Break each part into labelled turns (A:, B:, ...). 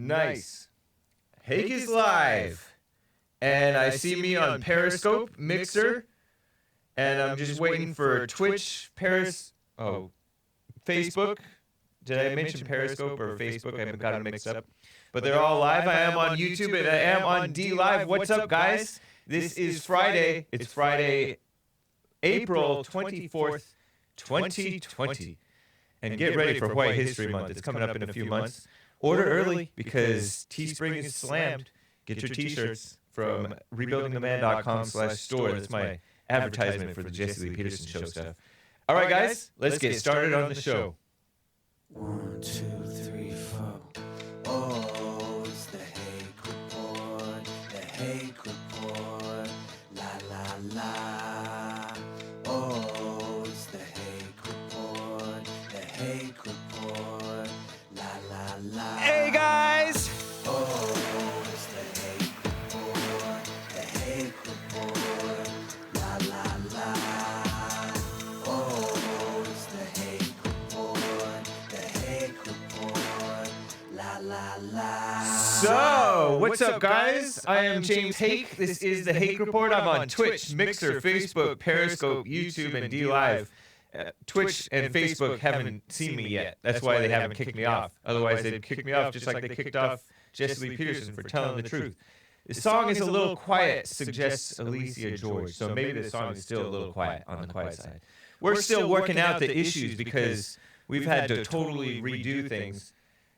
A: Nice. Hake is live. And I see me on Periscope, Mixer. And I'm just waiting for Twitch, Facebook. Did I mention Periscope or Facebook? I got them mixed up. But they're all live. I am on YouTube and I am on D Live. What's up, guys? This is Friday. It's Friday, April 24th, 2020. And get ready for White History Month. It's coming up in a few months. Order early because Teespring is slammed. Get your t-shirts from rebuildingtheman.com/store. That's my advertisement for the Jesse Lee Peterson show stuff. All right, guys, let's get started on the show.
B: 1, 2, 3, 4. Oh, it's the Hake Report. The Hake Report. La la la. Oh, it's the Hake Report. The Hake Report. La la la.
A: Hey, guys!
B: Oh, it's the Hake Report. The Hake Report. La la la. Oh, it's the Hake Report. The Hake Report. La la la.
A: So, what's up, guys? I am James Hake. This is the Hake Report. I'm on Twitch, Mixer, Facebook, Periscope, YouTube, and D Live. Twitch and Facebook haven't seen me yet. That's why they haven't kicked me off. Otherwise, they'd kick me off just like they kicked off Jesse Lee Peterson for telling the truth. The song is a little quiet, suggests Alicia George. So maybe the song is still a little quiet on the quiet side. We're still working out the issues because we've had to totally redo things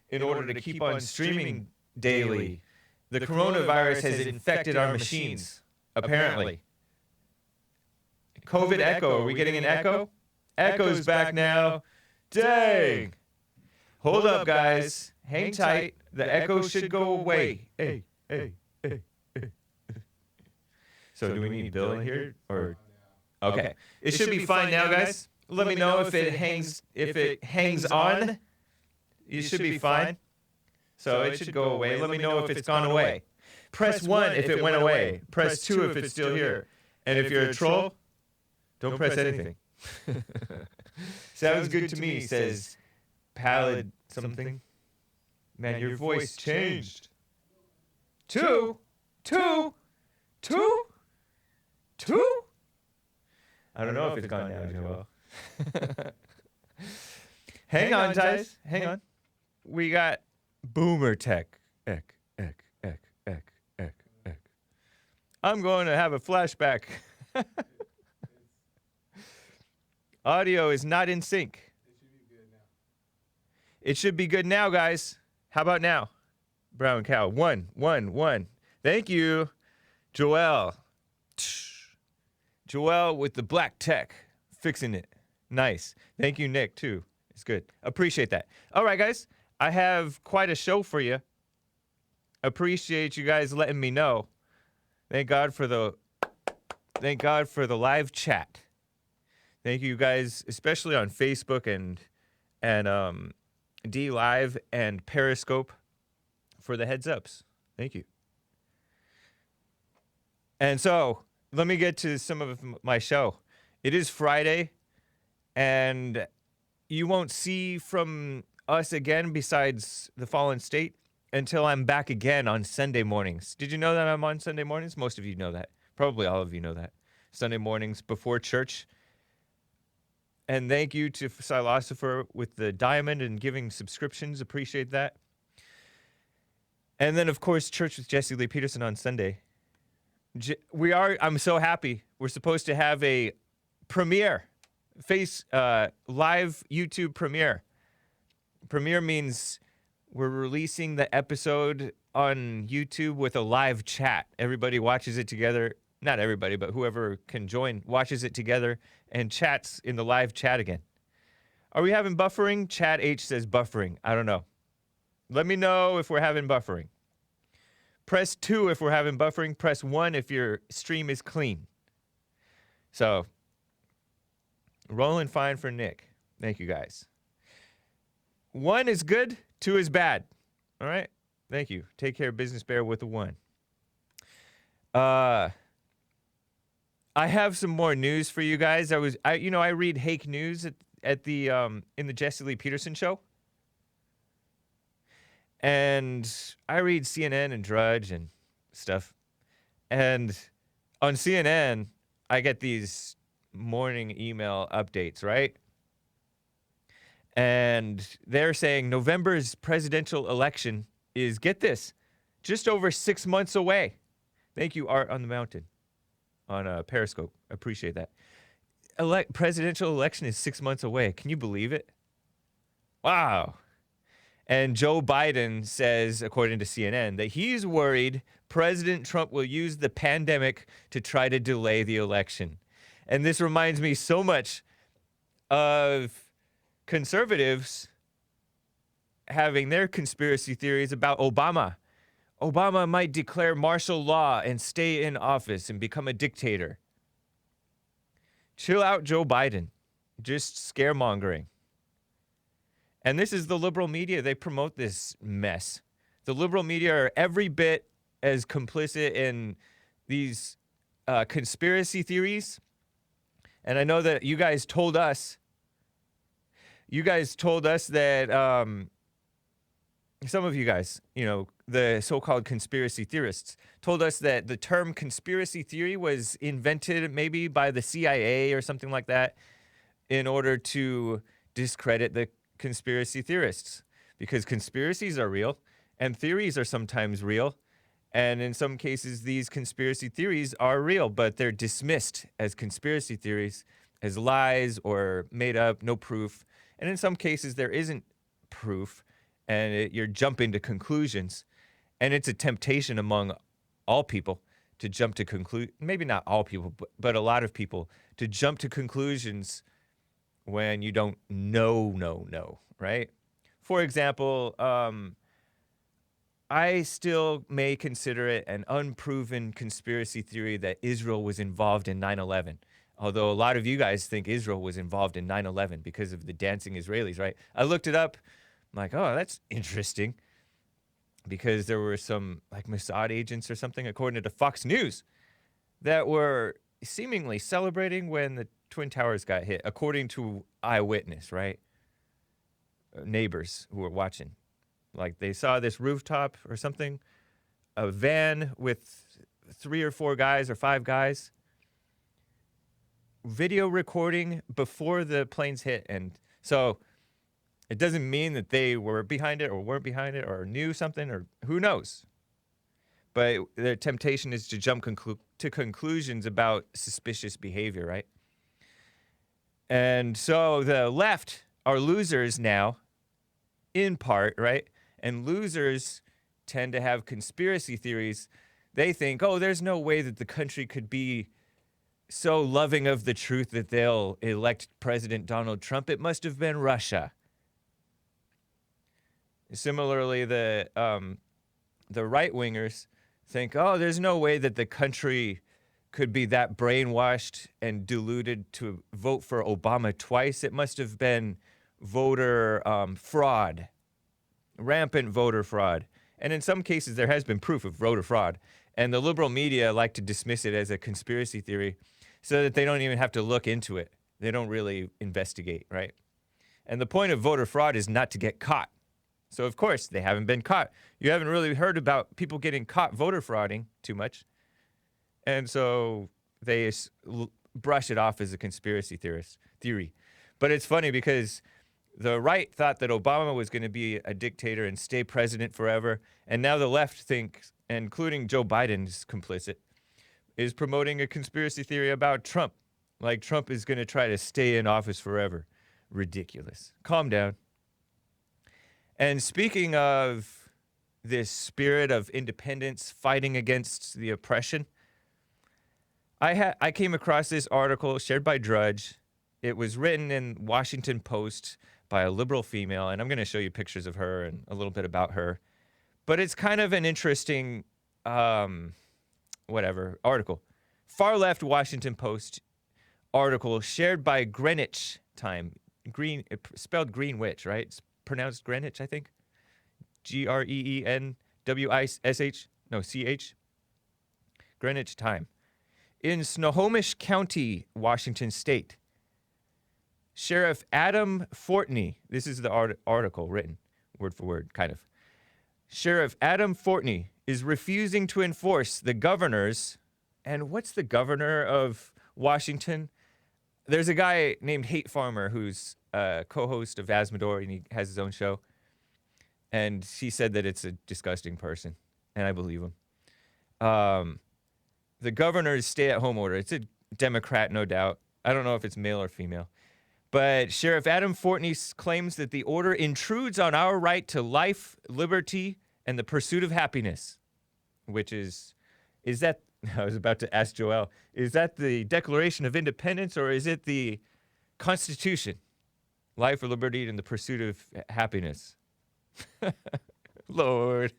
A: in order to keep on streaming daily. The coronavirus has infected our machines, apparently. COVID echo. Are we getting an echo? Echo's back now. Dang. Hold up, guys. Hang tight. The echo should go away. Hey. So do we need Bill in here? Or okay. It should be fine now, guys. Let me know if it hangs on. It should be fine. So it should go away. Let me know if it's gone away. Press 1 if it went away. Press 2 if it's still here. And if you're a troll, don't press anything. Sounds good to me, says Pallid something. Man, your voice changed. Two? I don't know if it's gone now, Joel. Hang on, guys. Hang on. We got Boomer Tech. Ek. I'm going to have a flashback. Audio is not in sync. It should be good now, guys. How about now? Brown cow. 1. Thank you, Joel. Joel with the black tech. Fixing it. Nice. Thank you, Nick, too. It's good. Appreciate that. All right, guys. I have quite a show for you. Appreciate you guys letting me know. Thank God for the live chat. Thank you guys, especially on Facebook and D Live and Periscope for the heads ups. Thank you. And so, let me get to some of my show. It is Friday, and you won't see from us again besides the Fallen State until I'm back again on Sunday mornings. Did you know that I'm on Sunday mornings? Most of you know that. Probably all of you know that. Sunday mornings before church. And thank you to Philosopher with the diamond and giving subscriptions. Appreciate that. And then, of course, Church with Jesse Lee Peterson on Sunday. I'm so happy. We're supposed to have a premiere, live YouTube premiere. Premiere means we're releasing the episode on YouTube with a live chat. Everybody watches it together. Not everybody, but whoever can join watches it together and chats in the live chat again. Are we having buffering? Chad H says buffering. I don't know. Let me know if we're having buffering. Press 2 if we're having buffering. Press 1 if your stream is clean. So, rolling fine for Nick. Thank you, guys. 1 is good. 2 is bad. All right? Thank you. Take care, Business Bear with a 1. I have some more news for you guys. I read Hake News at the in the Jesse Lee Peterson show. And I read CNN and Drudge and stuff. And on CNN, I get these morning email updates, right? And they're saying November's presidential election is, get this, just over 6 months away. Thank you, Art on the Mountain, on Periscope. Appreciate that. Presidential election is 6 months away. Can you believe it? Wow. And Joe Biden says, according to CNN, that he's worried President Trump will use the pandemic to try to delay the election. And this reminds me so much of conservatives having their conspiracy theories about Obama. Obama might declare martial law and stay in office and become a dictator. Chill out, Joe Biden. Just scaremongering. And this is the liberal media. They promote this mess. The liberal media are every bit as complicit in these conspiracy theories. And I know that you guys told us that some of you guys, the so-called conspiracy theorists, told us that the term conspiracy theory was invented maybe by the CIA or something like that in order to discredit the conspiracy theorists, because conspiracies are real and theories are sometimes real. And in some cases, these conspiracy theories are real, but they're dismissed as conspiracy theories, as lies or made up, no proof. And in some cases, there isn't proof, and you're jumping to conclusions. And it's a temptation among all people to jump to maybe not all people, but a lot of people to jump to conclusions when you don't know, right? For example, I still may consider it an unproven conspiracy theory that Israel was involved in 9/11. Although a lot of you guys think Israel was involved in 9/11 because of the dancing Israelis, right? I looked it up. I'm like, oh, that's interesting. Because there were some like Mossad agents or something, according to Fox News, that were seemingly celebrating when the Twin Towers got hit, according to eyewitness, right? Neighbors who were watching. Like they saw this rooftop or something, a van with 3 or 4 guys or 5 guys, video recording before the planes hit. And so it doesn't mean that they were behind it or weren't behind it or knew something or who knows. But their temptation is to jump to conclusions about suspicious behavior, right? And so the left are losers now, in part, right? And losers tend to have conspiracy theories. They think, oh, there's no way that the country could be so loving of the truth that they'll elect President Donald Trump. It must have been Russia. Similarly, the right-wingers think, oh, there's no way that the country could be that brainwashed and deluded to vote for Obama twice. It must have been voter fraud, rampant voter fraud. And in some cases, there has been proof of voter fraud. And the liberal media like to dismiss it as a conspiracy theory so that they don't even have to look into it. They don't really investigate, right? And the point of voter fraud is not to get caught. So, of course, they haven't been caught. You haven't really heard about people getting caught voter frauding too much. And so they brush it off as a conspiracy theory. But it's funny because the right thought that Obama was going to be a dictator and stay president forever. And now the left thinks, including Joe Biden's complicit, is promoting a conspiracy theory about Trump. Like Trump is going to try to stay in office forever. Ridiculous. Calm down. And speaking of this spirit of independence fighting against the oppression, I came across this article shared by Drudge. It was written in Washington Post by a liberal female, and I'm going to show you pictures of her and a little bit about her. But it's kind of an interesting, article. Far left Washington Post article shared by Greenwich Time. Spelled Greenwich, right? It's pronounced Greenwich, I think. Greenwish. Greenwich Time. In Snohomish County, Washington State, Sheriff Adam Fortney, this is the article written, word for word, kind of, Sheriff Adam Fortney is refusing to enforce the governor's, and what's the governor of Washington? There's a guy named Hate Farmer who's a co-host of Azzmador, and he has his own show. And he said that it's a disgusting person, and I believe him. The governor's stay-at-home order, it's a Democrat, no doubt. I don't know if it's male or female. But Sheriff Adam Fortney claims that the order intrudes on our right to life, liberty, and the pursuit of happiness, which is that, I was about to ask Joel, is that the Declaration of Independence or is it the Constitution? Life, liberty, and the pursuit of happiness. Lord.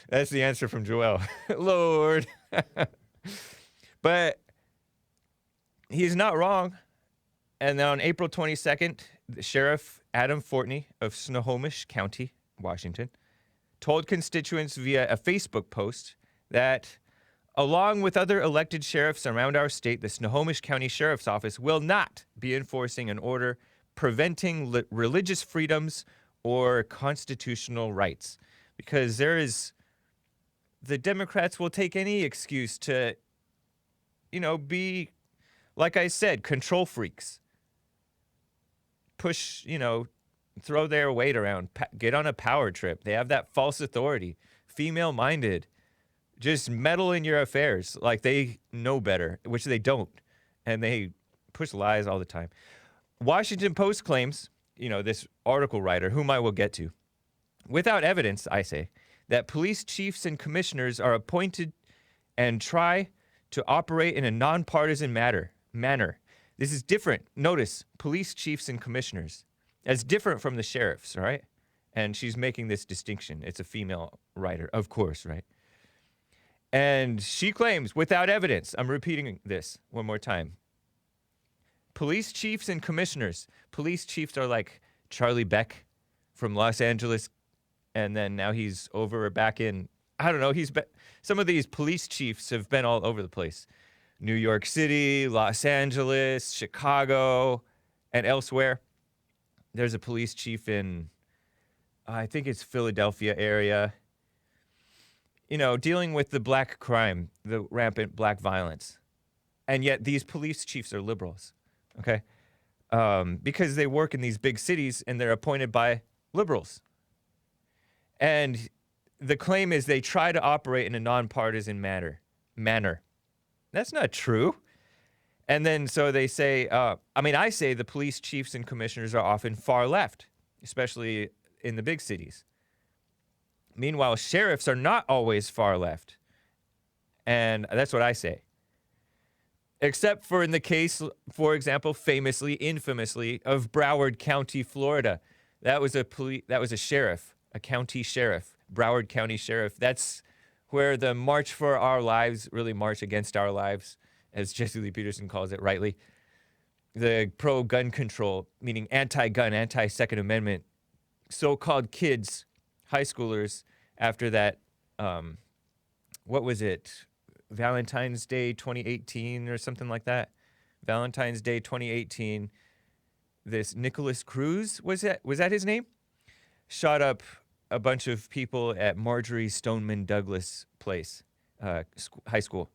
A: That's the answer from Joel. Lord. But he's not wrong. And then on April 22nd, the Sheriff Adam Fortney of Snohomish County, Washington, told constituents via a Facebook post that, along with other elected sheriffs around our state, the Snohomish County Sheriff's Office will not be enforcing an order preventing religious freedoms or constitutional rights. Because the Democrats will take any excuse to, be, like I said, control freaks. Push, throw their weight around, get on a power trip. They have that false authority, female-minded, just meddle in your affairs like they know better, which they don't. And they push lies all the time. Washington Post claims, this article writer, whom I will get to, without evidence, I say, that police chiefs and commissioners are appointed and try to operate in a nonpartisan manner. This is different. Notice, police chiefs and commissioners. That's different from the sheriffs, all right? And she's making this distinction. It's a female writer, of course, right? And she claims, without evidence, I'm repeating this one more time. Police chiefs and commissioners. Police chiefs are like Charlie Beck from Los Angeles, and then now he's over back in, I don't know, some of these police chiefs have been all over the place. New York City, Los Angeles, Chicago, and elsewhere. There's a police chief in, I think it's Philadelphia area, dealing with the black crime, the rampant black violence. And yet these police chiefs are liberals, okay? Because they work in these big cities and they're appointed by liberals. And the claim is they try to operate in a nonpartisan manner. That's not true. And then so they say, I say the police chiefs and commissioners are often far left, especially in the big cities. Meanwhile, sheriffs are not always far left. And that's what I say. Except for in the case, for example, famously, infamously, of Broward County, Florida. That was a sheriff, a county sheriff, Broward County Sheriff. That's where the March for Our Lives, really March Against Our Lives, as Jesse Lee Peterson calls it rightly, the pro-gun control, meaning anti-gun, anti-Second Amendment, so-called kids, high schoolers, after that, what was it, Valentine's Day 2018 or something like that? Valentine's Day 2018, this Nicholas Cruz, was that his name? Shot up a bunch of people at Marjorie Stoneman Douglas Place, high school.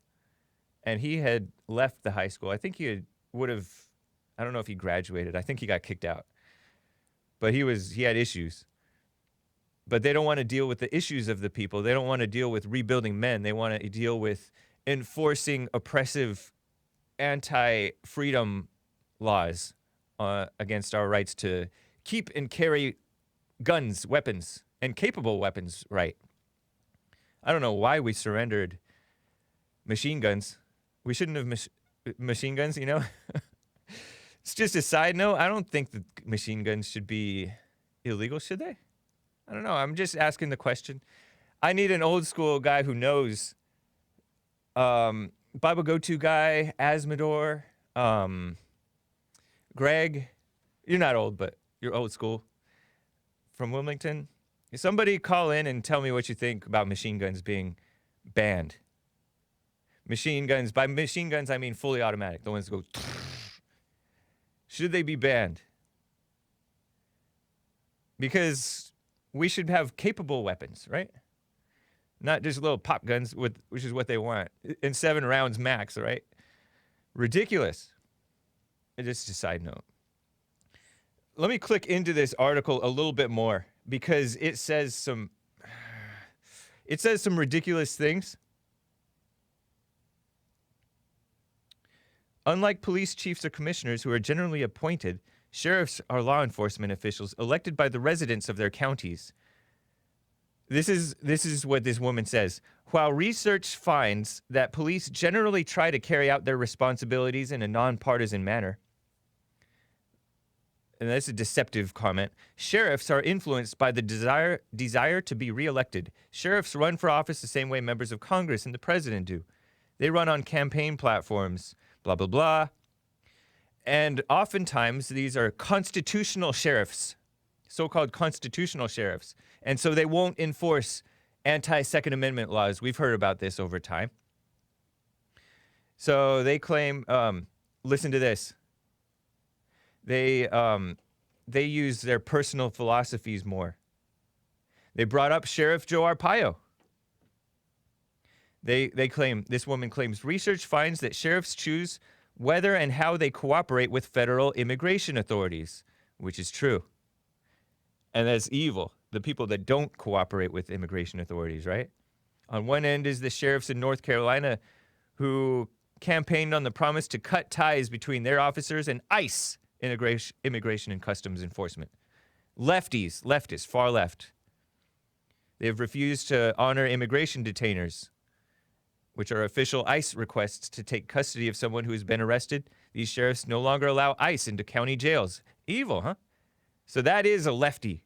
A: And he had left the high school. I think I don't know if he graduated. I think he got kicked out. But he had issues. But they don't want to deal with the issues of the people. They don't want to deal with rebuilding men. They want to deal with enforcing oppressive anti-freedom laws against our rights to keep and carry guns, weapons, and capable weapons, right? I don't know why we surrendered machine guns. We shouldn't have machine guns, It's just a side note. I don't think that machine guns should be illegal, should they? I don't know. I'm just asking the question. I need an old school guy who knows. Bible go-to guy, Azzmador, Greg. You're not old, but you're old school. From Wilmington. Somebody call in and tell me what you think about machine guns being banned. Machine guns, by machine guns, I mean fully automatic. The ones that go, should they be banned? Because we should have capable weapons, right? Not just little pop guns, which is what they want. And 7 rounds max, right? Ridiculous. Just a side note. Let me click into this article a little bit more because it says some ridiculous things. Unlike police chiefs or commissioners who are generally appointed, sheriffs are law enforcement officials elected by the residents of their counties. This is what this woman says. While research finds that police generally try to carry out their responsibilities in a nonpartisan manner, and that's a deceptive comment, sheriffs are influenced by the desire to be reelected. Sheriffs run for office the same way members of Congress and the president do. They run on campaign platforms, blah, blah, blah. And oftentimes, these are constitutional sheriffs, so-called constitutional sheriffs. And so they won't enforce anti-Second Amendment laws. We've heard about this over time. So they claim, listen to this. They use their personal philosophies more. They brought up Sheriff Joe Arpaio. They claim, this woman claims, research finds that sheriffs choose whether and how they cooperate with federal immigration authorities, which is true. And that's evil, the people that don't cooperate with immigration authorities, right? On one end is the sheriffs in North Carolina who campaigned on the promise to cut ties between their officers and ICE, Immigration and Customs Enforcement. Leftists, far left. They have refused to honor immigration detainers, which are official ICE requests to take custody of someone who has been arrested. These sheriffs no longer allow ICE into county jails. Evil, huh? So that is a lefty.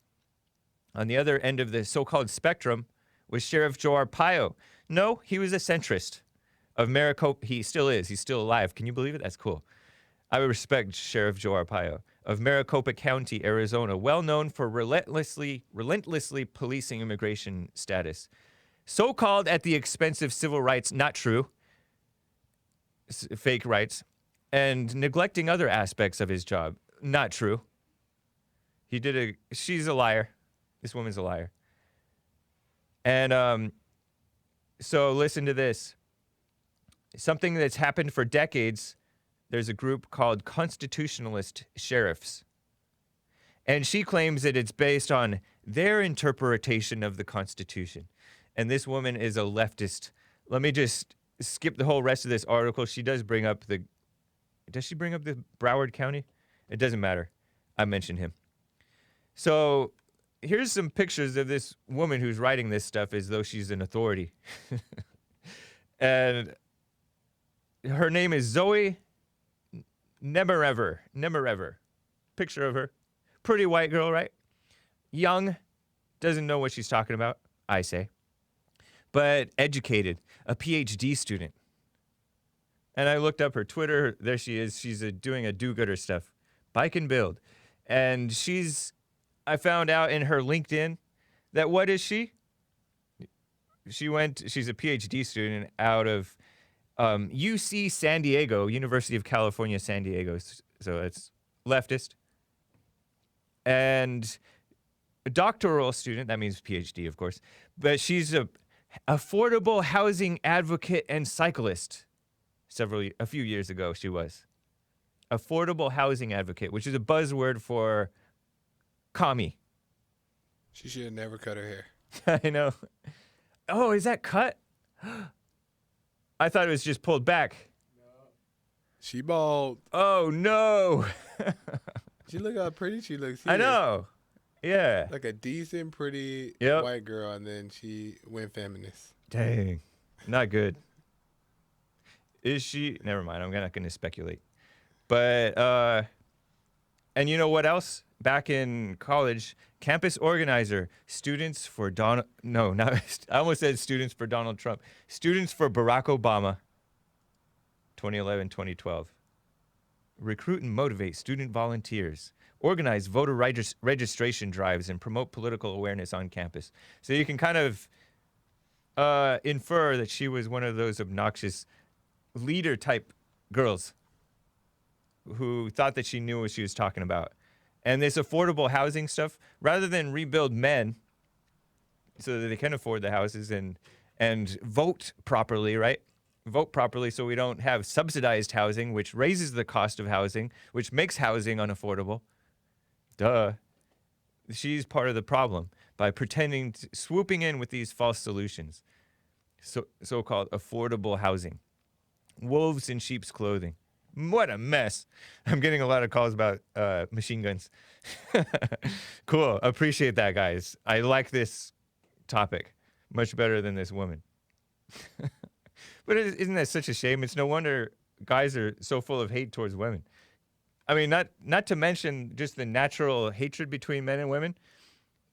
A: On the other end of the so-called spectrum was Sheriff Joe Arpaio. No, he was a centrist of Maricopa. He still is. He's still alive. Can you believe it? That's cool. I would respect Sheriff Joe Arpaio of Maricopa County, Arizona, well known for relentlessly policing immigration status. So-called at the expense of civil rights, not true, fake rights, and neglecting other aspects of his job, not true. She's a liar. This woman's a liar. And so listen to this. Something that's happened for decades, there's a group called Constitutionalist sheriffs. And she claims that it's based on their interpretation of the Constitution. And this woman is a leftist. Let me just skip the whole rest of this article. She does bring up does she bring up the Broward County? It doesn't matter. I mentioned him. So here's some pictures of this woman who's writing this stuff as though she's an authority. And her name is Zoe Nemerever. Picture of her. Pretty white girl, right? Young. Doesn't know what she's talking about, I say. But educated. A PhD student. And I looked up her Twitter. There she is. She's doing a do-gooder stuff. Bike and build. And I found out in her LinkedIn that what is she? She's a PhD student out of UC San Diego, University of California, San Diego. So it's leftist. And a doctoral student, that means PhD, of course. But she's a affordable housing advocate and cyclist. A few years ago, she was. Affordable housing advocate, which is a buzzword for commie.
C: She should have never cut her hair.
A: I know. Oh, is that cut? I thought it was just pulled back.
C: No. She bald.
A: Oh, no.
C: She look how pretty she looks here.
A: I know. Yeah.
C: Like a decent, pretty white girl, and then she went feminist.
A: Dang. Not good. Is she? Never mind. I'm not going to speculate. But, and you know what else? Back in college, campus organizer, students for I almost said students for Donald Trump. Students for Barack Obama, 2011, 2012. Recruit and motivate student volunteers. Organize voter registration drives and promote political awareness on campus. So you can kind of infer that she was one of those obnoxious leader-type girls who thought that she knew what she was talking about. And this affordable housing stuff, rather than rebuild men, so that they can afford the houses and vote properly, right? Vote properly so we don't have subsidized housing, which raises the cost of housing, which makes housing unaffordable. Duh. She's part of the problem by pretending, swooping in with these false solutions. So-called affordable housing. Wolves in sheep's clothing. What a mess. I'm getting a lot of calls about machine guns. Cool. Appreciate that, guys. I like this topic much better than this woman. But isn't that such a shame? It's no wonder guys are so full of hate towards women. I mean, not to mention just the natural hatred between men and women.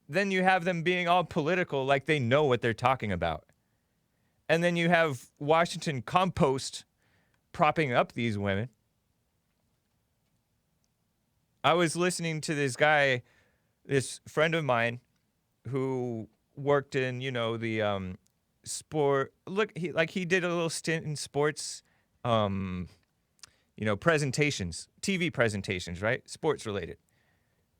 A: Then you have them being all political like they know what they're talking about. And then you have Washington Compost propping up these women. I was listening to this guy, this friend of mine who worked in, the sport. Look, he did a little stint in sports, presentations, TV presentations, right? Sports related.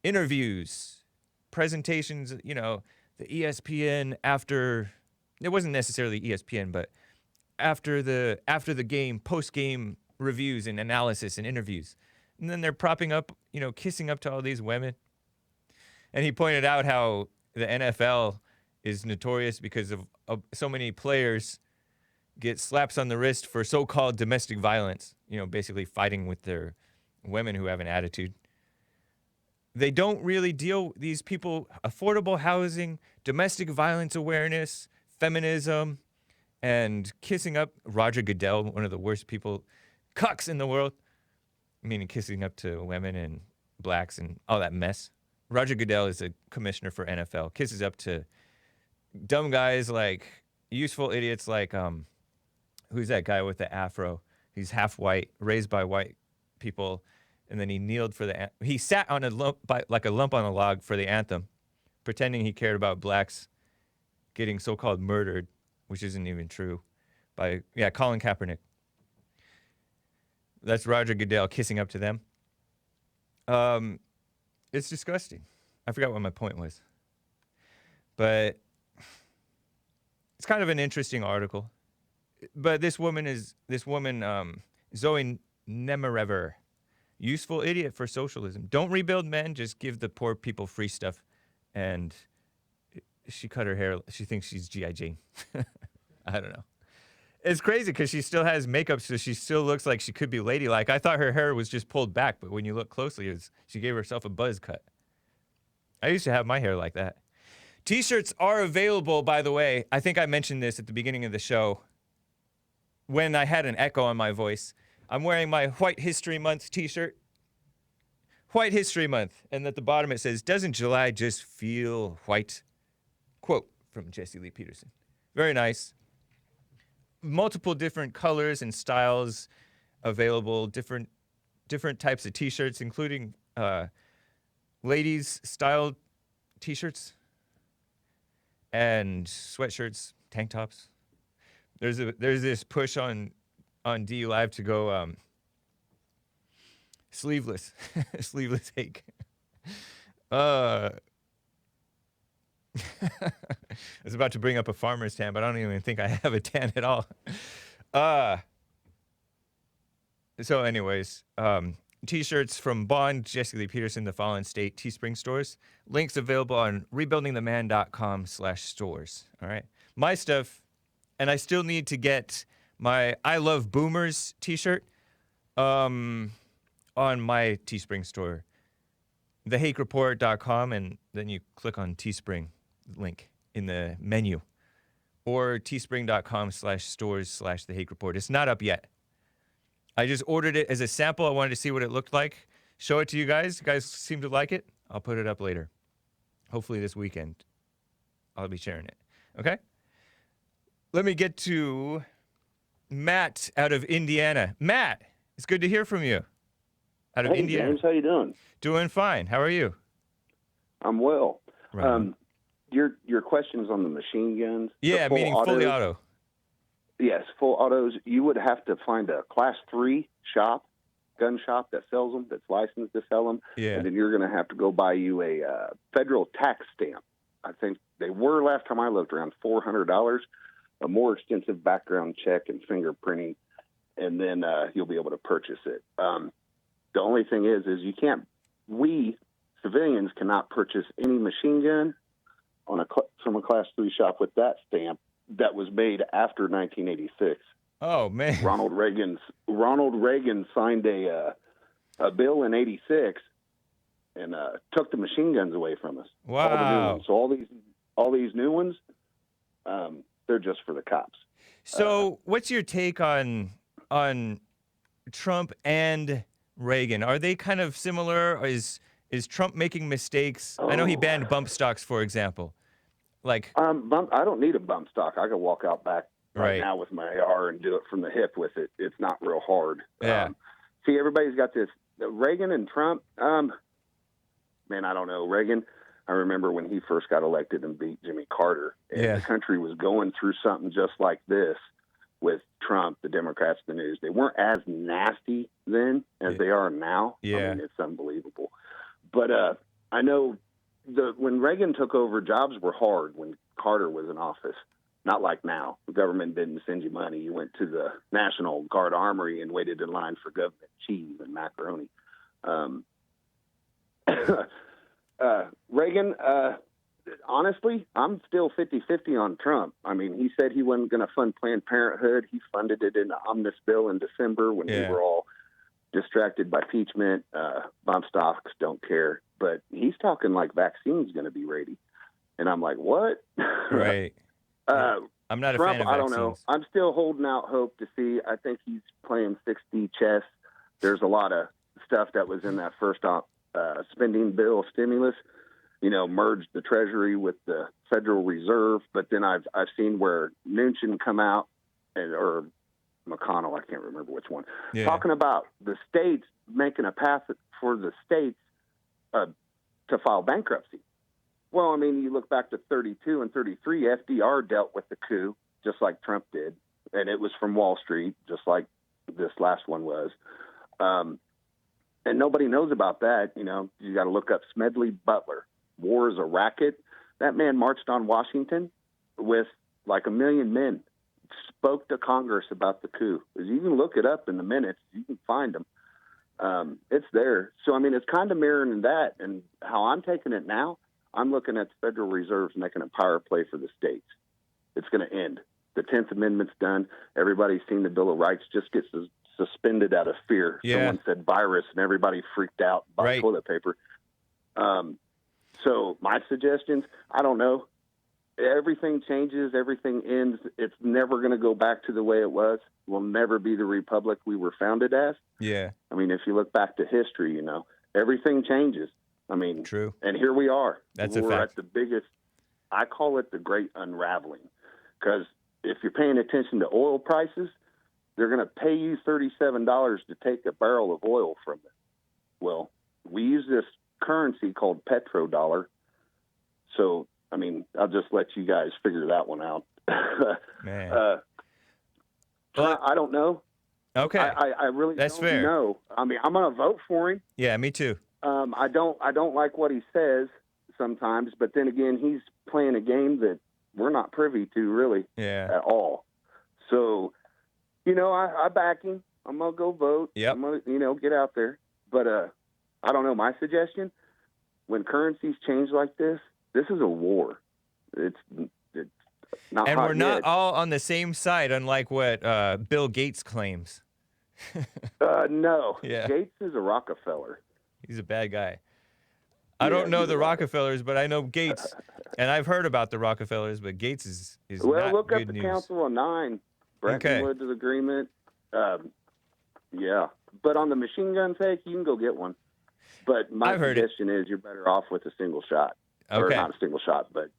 A: Interviews, presentations, the ESPN after, it wasn't necessarily ESPN, but after the game, post-game reviews and analysis and interviews. And then they're propping up, kissing up to all these women. And he pointed out how the NFL is notorious because of so many players get slaps on the wrist for so-called domestic violence, basically fighting with their women who have an attitude. They don't really deal, these people, affordable housing, domestic violence awareness, feminism, and kissing up. Roger Goodell, one of the worst cucks in the world, meaning kissing up to women and blacks and all that mess. Roger Goodell is a commissioner for NFL, kisses up to dumb guys like, useful idiots like, who's that guy with the afro? He's half white, raised by white people, and then he kneeled for he sat on a lump on a log for the anthem, pretending he cared about blacks getting so-called murdered, which isn't even true, by Colin Kaepernick. That's Roger Goodell kissing up to them. It's disgusting. I forgot what my point was. But it's kind of an interesting article. But this woman, Zoe Nemerever, useful idiot for socialism. Don't rebuild men, just give the poor people free stuff. And she cut her hair. She thinks she's G.I. Jane. I don't know. It's crazy because she still has makeup, so she still looks like she could be ladylike. I thought her hair was just pulled back, but when you look closely, she gave herself a buzz cut. I used to have my hair like that. T-shirts are available, by the way. I think I mentioned this at the beginning of the show when I had an echo on my voice. I'm wearing my White History Month T-shirt. White History Month. And at the bottom it says, "Doesn't July just feel white?" Quote from Jesse Lee Peterson. Very nice. Multiple different colors and styles available, different types of T-shirts, including ladies style T-shirts and sweatshirts, tank tops. There's this push on D Live to go sleeveless, sleeveless Hake. I was about to bring up a farmer's tan, but I don't even think I have a tan at all. So anyways, T-shirts from Bond, Jesse Lee Peterson, The Fallen State, Teespring stores. Links available on rebuildingtheman.com/stores. All right. My stuff, and I still need to get my I Love Boomers T-shirt on my Teespring store. thehakereport.com, and then you click on Teespring link in the menu, or teespring.com/stores/The Hake Report. It's not up yet. I just ordered it as a sample. I wanted to see what it looked like. Show it to you guys. You guys seem to like it. I'll put it up later. Hopefully this weekend. I'll be sharing it. Okay? Let me get to Matt out of Indiana. Matt, it's good to hear from you. Out of Indiana.
D: James, how you doing?
A: Doing fine. How are you?
D: I'm well.
A: Right.
D: Your questions on the machine guns.
A: Yeah, meaning fully auto.
D: Yes, full autos. You would have to find a Class 3 gun shop that sells them, that's licensed to sell them.
A: Yeah.
D: And then you're going to have to go buy you a federal tax stamp. I think They were, last time I looked, around $400, a more extensive background check and fingerprinting, and then you'll be able to purchase it. The only thing is we civilians cannot purchase any machine gun from a Class 3 shop with that stamp that was made after 1986.
A: Oh man!
D: Ronald Reagan signed a bill in '86 and took the machine guns away from us.
A: Wow!
D: All the new ones. So all these new ones, they're just for the cops.
A: So, what's your take on Trump and Reagan? Are they kind of similar? Or is Trump making mistakes? I know he banned bump stocks, for example. Like,
D: I don't need a bump stock. I could walk out back right now with my AR and do it from the hip with it. It's not real hard.
A: Yeah.
D: See, everybody's got this. Reagan and Trump, man, I don't know. Reagan, I remember when he first got elected and beat Jimmy Carter. And the country was going through something just like this with Trump, the Democrats, the news. They weren't as nasty then as they are now.
A: Yeah.
D: I mean, it's unbelievable. But I know when Reagan took over, jobs were hard when Carter was in office. Not like now. The government didn't send you money. You went to the National Guard Armory and waited in line for government cheese and macaroni. Reagan, honestly, I'm still 50-50 on Trump. I mean, he said he wasn't going to fund Planned Parenthood. He funded it in the omnibus bill in December when we were all distracted by impeachment. Bump stocks, don't care. But he's talking like vaccines going to be ready. And I'm like, what?
A: Right. I'm not
D: Trump,
A: a fan of vaccines.
D: I don't know. I'm still holding out hope to see. I think he's playing 6D chess. There's a lot of stuff that was in that first spending bill stimulus, merged the Treasury with the Federal Reserve. But then I've seen where Mnuchin come out or McConnell, I can't remember which one, talking about the states making a path for the states to file bankruptcy. Well, I mean, you look back to 32 and 33, FDR dealt with the coup just like Trump did, and it was from Wall Street, just like this last one was. And nobody knows about that. You got to look up Smedley Butler. War is a racket. That man marched on Washington with like 1 million men, spoke to Congress about the coup. You can look it up in the minutes. You can find them. It's there. So, I mean, it's kind of mirroring that. And how I'm taking it now, I'm looking at the Federal Reserve's making a power play for the states. It's going to end. The 10th Amendment's done. Everybody's seen the Bill of Rights just gets suspended out of fear.
A: Yeah.
D: Someone said virus, and everybody freaked out by toilet paper. So my suggestions, I don't know. Everything changes. Everything ends. It's never going to go back to the way it was. We'll never be the republic we were founded as.
A: Yeah.
D: I mean, if you look back to history, everything changes. I mean,
A: true.
D: And here we are.
A: That's
D: We're
A: a fact.
D: at the biggest, I call it the great unraveling. Because if you're paying attention to oil prices, they're going to pay you $37 to take a barrel of oil from it. Well, we use this currency called petrodollar. So, I mean, I'll just let you guys figure that one out.
A: Man.
D: I don't know.
A: Okay.
D: I really
A: That's
D: don't
A: fair.
D: know. I mean, I'm going to vote for him.
A: Yeah, me too.
D: I don't like what he says sometimes, but then again, he's playing a game that we're not privy to really at all. So, I back him. I'm going to go vote.
A: Yep.
D: I'm going to, get out there. But I don't know. My suggestion, when currencies change like this is a war. It's not
A: And
D: hot
A: we're not
D: yet.
A: all on the same side, unlike what Bill Gates claims.
D: No.
A: Yeah.
D: Gates is a Rockefeller.
A: He's a bad guy. I don't know the Rockefellers, but I know Gates. And I've heard about the Rockefellers, but Gates is
D: Well,
A: not
D: look
A: good
D: up the
A: news.
D: Council of Nine. Bretton Woods Agreement. Yeah. But on the machine gun sake, you can go get one. But my suggestion is you're better off with a single shot. Or
A: Okay.
D: not a single shot, but,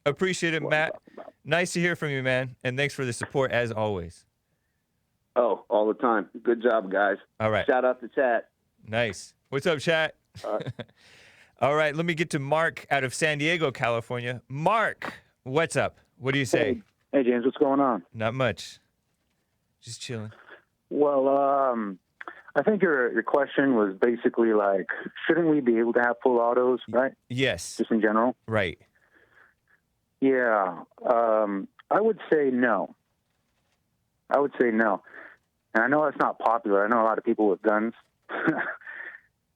A: Appreciate it,
D: what I'm
A: Matt.
D: talking about.
A: Nice to hear from you, man. And thanks for the support, as always.
D: Oh, all the time. Good job, guys.
A: All right.
D: Shout out to chat.
A: Nice. What's up, chat? All right, let me get to Mark out of San Diego, California. Mark, what's up? What do you say?
E: Hey, James, what's going on?
A: Not much. Just chilling.
E: Well, I think your question was basically like, shouldn't we be able to have full autos, right?
A: Yes.
E: Just in general?
A: Right.
E: Yeah. I would say no. And I know that's not popular. I know a lot of people with guns.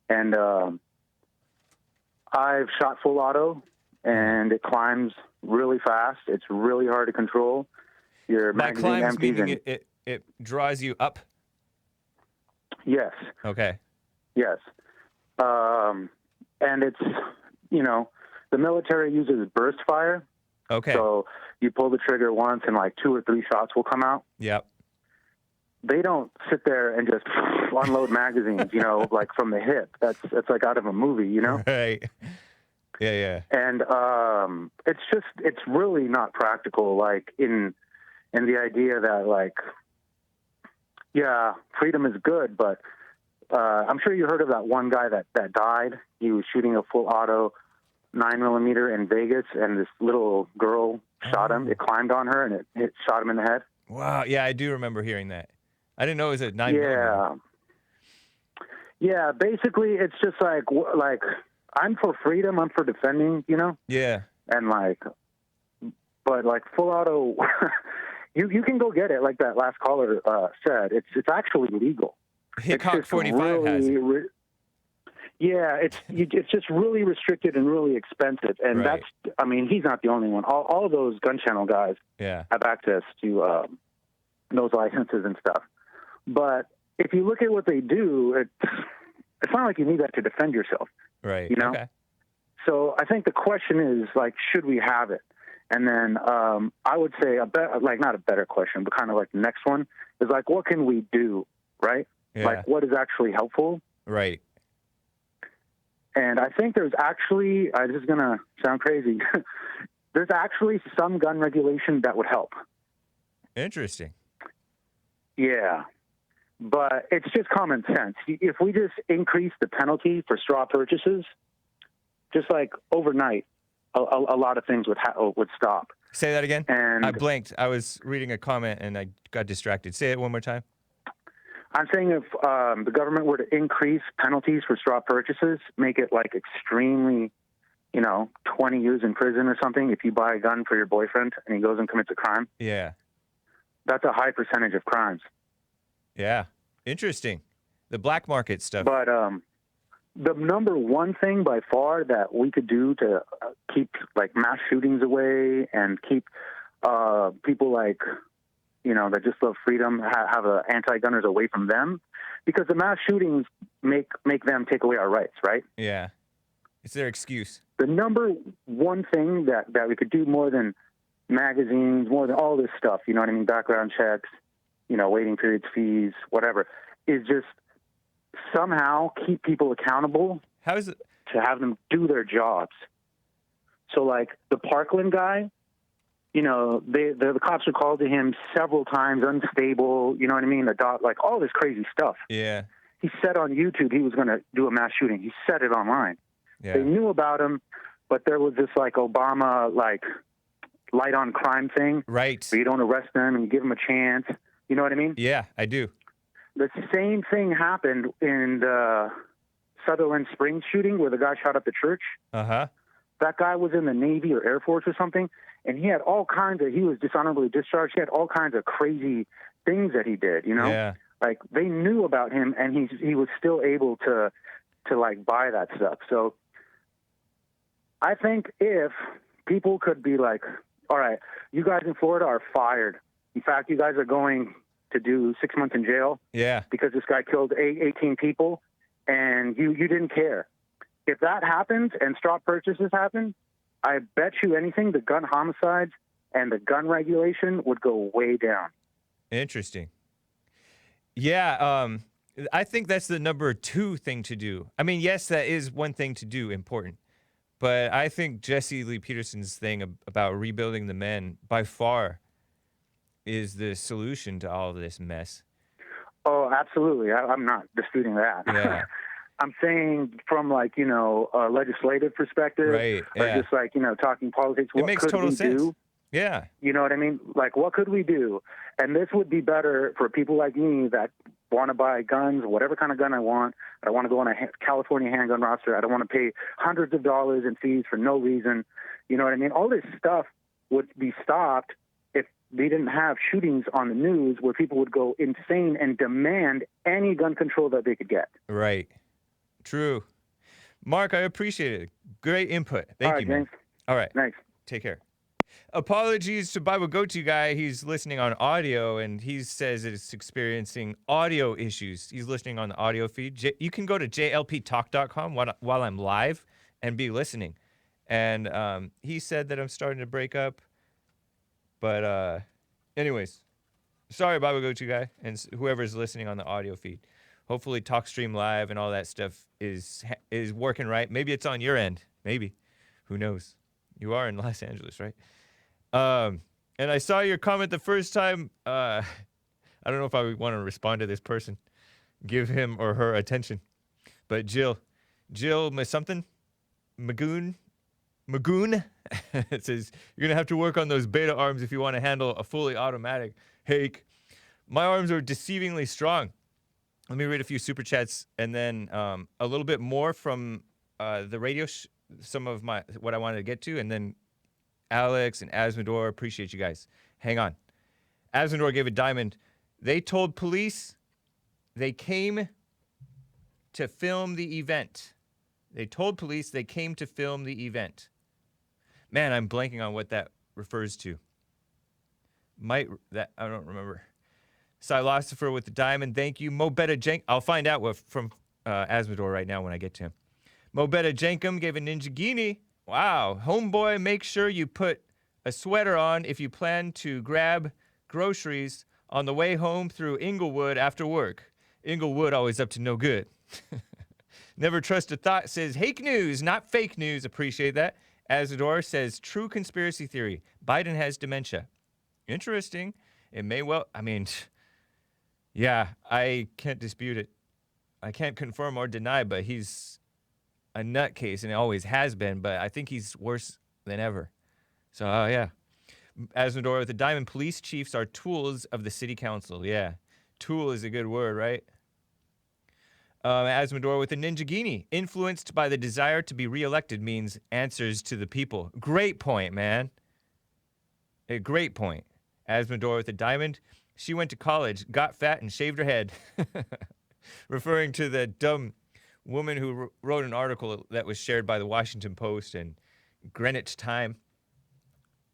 E: And I've shot full auto, and it climbs really fast. It's really hard to control. Your
A: By
E: magazine
A: climbs,
E: empties
A: meaning
E: and
A: it draws you up?
E: yes.
A: Okay.
E: Yes. And it's, the military uses burst fire.
A: Okay.
E: So you pull the trigger once and like 2 or 3 shots will come out.
A: Yep.
E: They don't sit there and just unload magazines, like from the hip. That's like out of a movie,
A: Right. Yeah.
E: And it's really not practical, like in the idea that like, yeah, freedom is good, but I'm sure you heard of that one guy that died. He was shooting a full auto 9mm in Vegas, and this little girl shot him. It climbed on her, and it shot him in the head.
A: Wow. Yeah, I do remember hearing that. I didn't know it was a 9mm.
E: Yeah. Basically, it's just like I'm for freedom. I'm for defending.
A: Yeah.
E: And but like full auto, you can go get it. Like that last caller said, it's actually legal.
A: Hickok 45 has it.
E: Yeah, it's just really restricted and really expensive, and
A: Right.
E: he's not the only one. All of those gun channel guys have access to those licenses and stuff. But if you look at what they do, it's not like you need that to defend yourself.
A: Right. Okay.
E: So I think the question is like, should we have it? And then I would say not a better question, but kind of like the next one is like, what can we do? Right?
A: Yeah.
E: Like, what is actually helpful?
A: Right.
E: And I think there's actually, this is going to sound crazy, there's actually some gun regulation that would help.
A: Interesting.
E: Yeah. But it's just common sense. If we just increase the penalty for straw purchases, just like overnight, a lot of things would stop.
A: Say that again?
E: And
A: I blanked. I was reading a comment and I got distracted. Say it one more time.
E: I'm saying if the government were to increase penalties for straw purchases, make it like extremely, 20 years in prison or something if you buy a gun for your boyfriend and he goes and commits a crime.
A: Yeah.
E: That's a high percentage of crimes.
A: Yeah. Interesting. The black market stuff.
E: But the number one thing by far that we could do to keep like mass shootings away and keep people like, that just love freedom, have anti-gunners away from them, because the mass shootings make them take away our rights, right?
A: Yeah. It's their excuse.
E: The number one thing that we could do more than magazines, more than all this stuff, background checks, waiting periods, fees, whatever, is just somehow keep people accountable.
A: How is it?
E: To have them do their jobs. So like the Parkland guy, the cops were called to him several times, unstable, like all this crazy stuff.
A: Yeah.
E: He said on YouTube he was going to do a mass shooting. He said it online.
A: Yeah.
E: They knew about him, but there was this like Obama, like light on crime thing.
A: Right.
E: Where you don't arrest them and you give them a chance. You know what I mean?
A: Yeah, I do.
E: The same thing happened in the Sutherland Springs shooting where the guy shot up the church.
A: Uh-huh.
E: That guy was in the Navy or Air Force or something, and he was dishonorably discharged. He had all kinds of crazy things that he did,
A: Yeah.
E: Like they knew about him and he was still able to like buy that stuff. So I think if people could be like, all right, you guys in Florida are fired. In fact, you guys are going to do 6 months in jail.
A: Yeah.
E: Because this guy killed 18 people and you didn't care. If that happens and straw purchases happen, I bet you anything the gun homicides and the gun regulation would go way down.
A: Interesting. Yeah, I think that's the number 2 thing to do. I mean, yes, that is one thing to do, important. But I think Jesse Lee Peterson's thing about rebuilding the men by far is the solution to all of this mess.
E: Oh, absolutely. I'm not disputing that.
A: Yeah.
E: I'm saying from like, a legislative perspective,
A: right, yeah.
E: Or just like, talking politics,
A: it makes total sense.
E: Do?
A: Yeah.
E: You know what I mean? Like, what could we do? And this would be better for people like me that want to buy guns, whatever kind of gun I want. I want to go on a California handgun roster. I don't want to pay hundreds of dollars in fees for no reason. You know what I mean? All this stuff would be stopped if we didn't have shootings on the news where people would go insane and demand any gun control that they could get.
A: Right. True. Mark, I appreciate it. Great input. Thank you, man.
E: James.
A: All right.
E: Thanks.
A: Take care. Apologies to Bible Go-To guy. He's listening on audio, and he says it's experiencing audio issues. He's listening on the audio feed. You can go to jlptalk.com while I'm live and be listening. And he said that I'm starting to break up. But anyways, sorry, Bible Go-To guy, and whoever's listening on the audio feed. Hopefully TalkStream Live and all that stuff is working right. Maybe it's on your end. Maybe. Who knows? You are in Los Angeles, right? And I saw your comment the first time. I don't know if I would want to respond to this person. Give him or her attention. But Jill something? Magoon? It says, you're going to have to work on those beta arms if you want to handle a fully automatic Hake. My arms are deceivingly strong. Let me read a few super chats and then a little bit more from the radio, some of what I wanted to get to, and then Alex and Azzmador, appreciate you guys. Hang on. Azzmador gave a diamond. They told police they came to film the event. They told police they came to film the event. Man, I'm blanking on what that refers to. I don't remember. Philosopher with the diamond, thank you. Mobetta Jenk, I'll find out from Azzmador right now when I get to him. Mobetta Jenkum gave a Ninjagini. Wow. Homeboy, make sure you put a sweater on if you plan to grab groceries on the way home through Inglewood after work. Inglewood always up to no good. Never trust a thought says, Hake news, not fake news. Appreciate that. Azzmador says, true conspiracy theory. Biden has dementia. Interesting. It may well, yeah, I can't dispute it. I can't confirm or deny, but he's a nutcase, and it always has been, but I think he's worse than ever. So, yeah. Azzmador with the diamond, police chiefs are tools of the city council. Yeah. Tool is a good word, right? Azzmador with the Ninjagini. Influenced by the desire to be reelected means answers to the people. Great point, man. A great point. Azzmador with the diamond. She went to college, got fat, and shaved her head. Referring to the dumb woman who wrote an article that was shared by the Washington Post and Greenwich Time.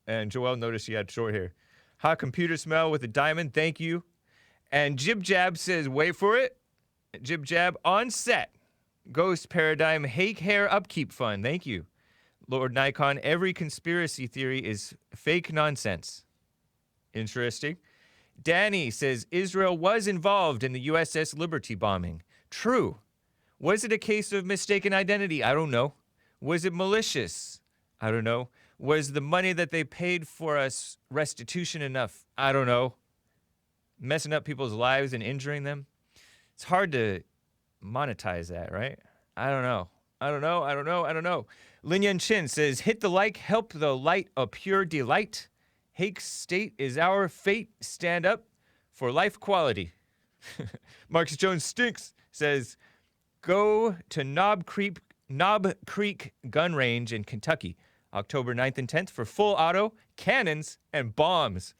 A: And Joelle noticed she had short hair. Hot computer smell with a diamond, thank you. And Jib Jab says, wait for it. Jib Jab on set. Ghost Paradigm, Hake Hair Upkeep Fund, thank you. Lord Nikon, every conspiracy theory is fake nonsense. Interesting. Danny says, Israel was involved in the USS Liberty bombing. True. Was it a case of mistaken identity? I don't know. Was it malicious? I don't know. Was the money that they paid for us restitution enough? I don't know. Messing up people's lives and injuring them? It's hard to monetize that, right? I don't know. Lin Yan Chin says, hit the like, help the light a pure delight. Hake's state is our fate. Stand up for life quality. Marcus Jones Stinks says, go to Knob Creek Gun Range in Kentucky, October 9th and 10th for full auto, cannons, and bombs.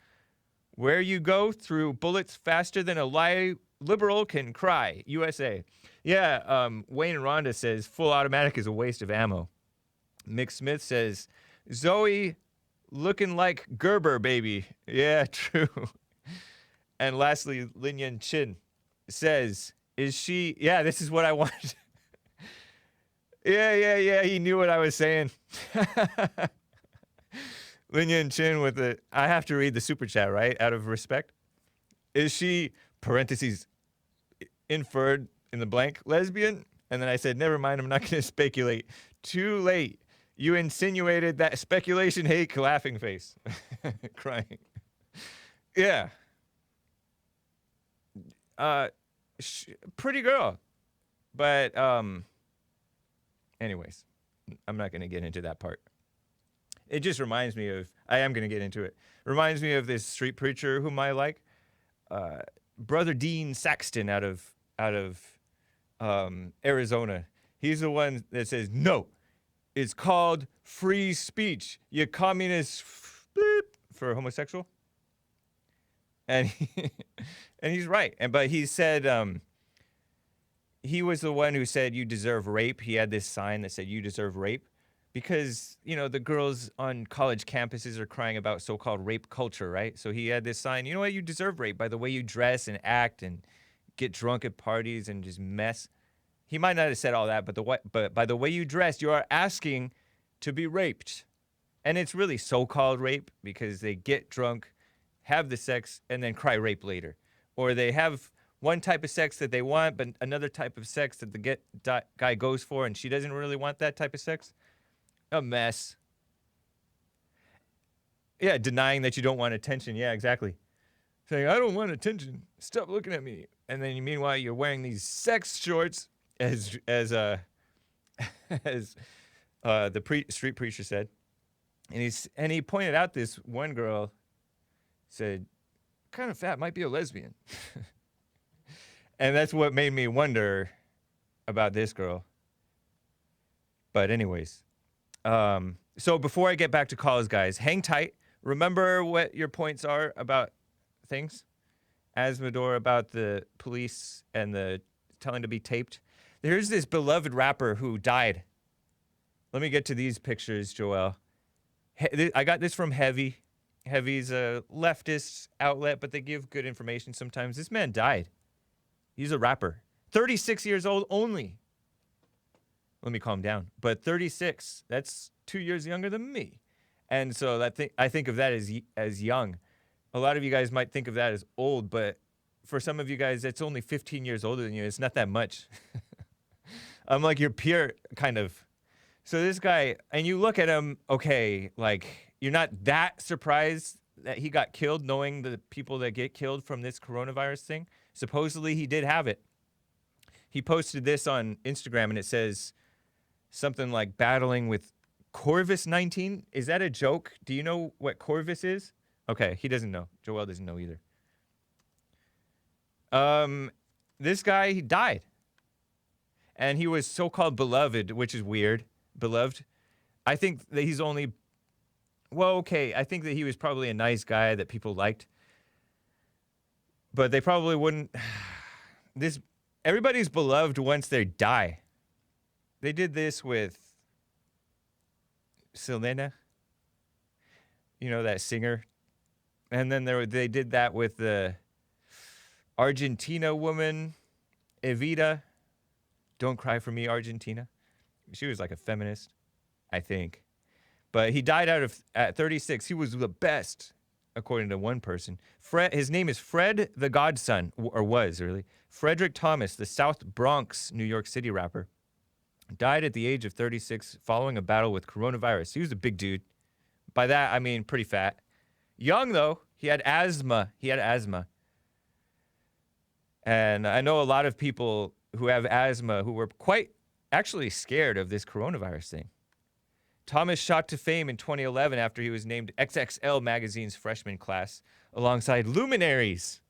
A: Where you go through bullets faster than a liberal can cry. USA. Yeah, Wayne Rhonda says full automatic is a waste of ammo. Mick Smith says, Zoe looking like Gerber, baby. Yeah, true. And lastly, Lin Yan Chin says, is she... Yeah, this is what I want. Yeah, he knew what I was saying. Lin Yan Chin with the... I have to read the super chat, right? Out of respect. Is she, parentheses, inferred in the blank, lesbian? And then I said, never mind, I'm not going to speculate. Too late. You insinuated that speculation, Hake, laughing face. Crying. Yeah. Pretty girl. But, anyways, I'm not going to get into that part. It just reminds me of, I am going to get into it. Reminds me of this street preacher whom I like. Brother Dean Saxton out of Arizona. He's the one that says, no, it's called free speech. You communist bleep, for homosexual. And and he's right. But he said he was the one who said you deserve rape. He had this sign that said you deserve rape because, the girls on college campuses are crying about so-called rape culture, right? So he had this sign, you know what, you deserve rape by the way you dress and act and get drunk at parties and just mess. He might not have said all that, but by the way you dress, you are asking to be raped. And it's really so-called rape because they get drunk, have the sex, and then cry rape later. Or they have one type of sex that they want, but another type of sex that the guy goes for, and she doesn't really want that type of sex. A mess. Yeah, denying that you don't want attention. Yeah, exactly. Saying, I don't want attention. Stop looking at me. And then meanwhile, you're wearing these sex shorts, as the street preacher said. And he pointed out this one girl, said, kind of fat, might be a lesbian. And that's what made me wonder about this girl. But anyways, so before I get back to calls, guys, hang tight. Remember what your points are about things. Azzmador about the police and the telling to be taped. There's this beloved rapper who died. Let me get to these pictures, Joel. I got this from Heavy. Heavy's a leftist outlet, but they give good information sometimes. This man died. He's a rapper. 36 years old only. Let me calm down. But 36, that's 2 years younger than me. And so I think of that as young. A lot of you guys might think of that as old, but for some of you guys, it's only 15 years older than you. It's not that much. I'm like your peer, kind of. So this guy, and you look at him, okay, like, you're not that surprised that he got killed, knowing the people that get killed from this coronavirus thing. Supposedly, he did have it. He posted this on Instagram, and it says something like battling with Corvis 19. Is that a joke? Do you know what Corvis is? Okay, he doesn't know. Joel doesn't know either. This guy, he died. And he was so-called beloved, which is weird. Beloved. I think that he's only... Well, okay, I think that he was probably a nice guy that people liked. But they probably wouldn't... Everybody's beloved once they die. They did this with Selena. You know, that singer. And then they did that with the Argentina woman, Evita. Don't cry for me, Argentina. She was like a feminist, I think. But he died at 36. He was the best, according to one person. His name is Fred the Godson, or was, really. Fedrick Thomas, the South Bronx, New York City rapper, died at the age of 36 following a battle with coronavirus. He was a big dude. By that, I mean pretty fat. Young, though. He had asthma. And I know a lot of people who have asthma who were quite actually scared of this coronavirus thing. Thomas shot to fame in 2011 after he was named XXL magazine's freshman class alongside luminaries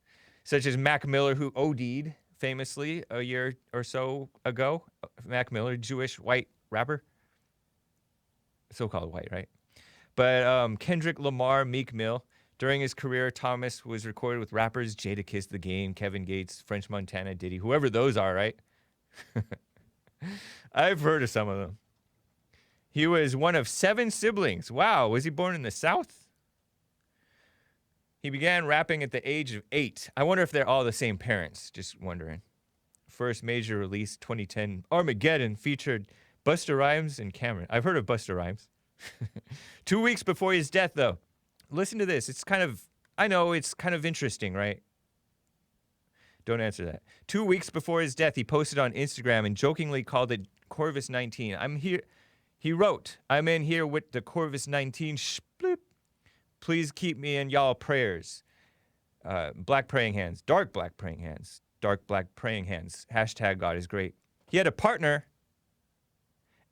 A: such as Mac Miller, who OD'd famously a year or so ago. Mac Miller, Jewish white rapper. So-called white, right? But Kendrick Lamar, Meek Mill. During his career, Thomas was recorded with rappers Jadakiss, The Game, Kevin Gates, French Montana, Diddy, whoever those are, right? I've heard of some of them. He was one of 7 siblings. Wow, was he born in the South? He began rapping at the age of 8. I wonder if they're all the same parents, just wondering. First major release, 2010, Armageddon, featured Busta Rhymes and Cameron. I've heard of Busta Rhymes. 2 weeks before his death, though. Listen to this. I know it's kind of interesting, right? Don't answer that. 2 weeks before his death, he posted on Instagram and jokingly called it Corvis 19. I'm here. He wrote, I'm in here with the Corvis 19 splip. Please keep me in y'all prayers. Black praying hands. Dark black praying hands. Dark black praying hands. Hashtag God is great. He had a partner,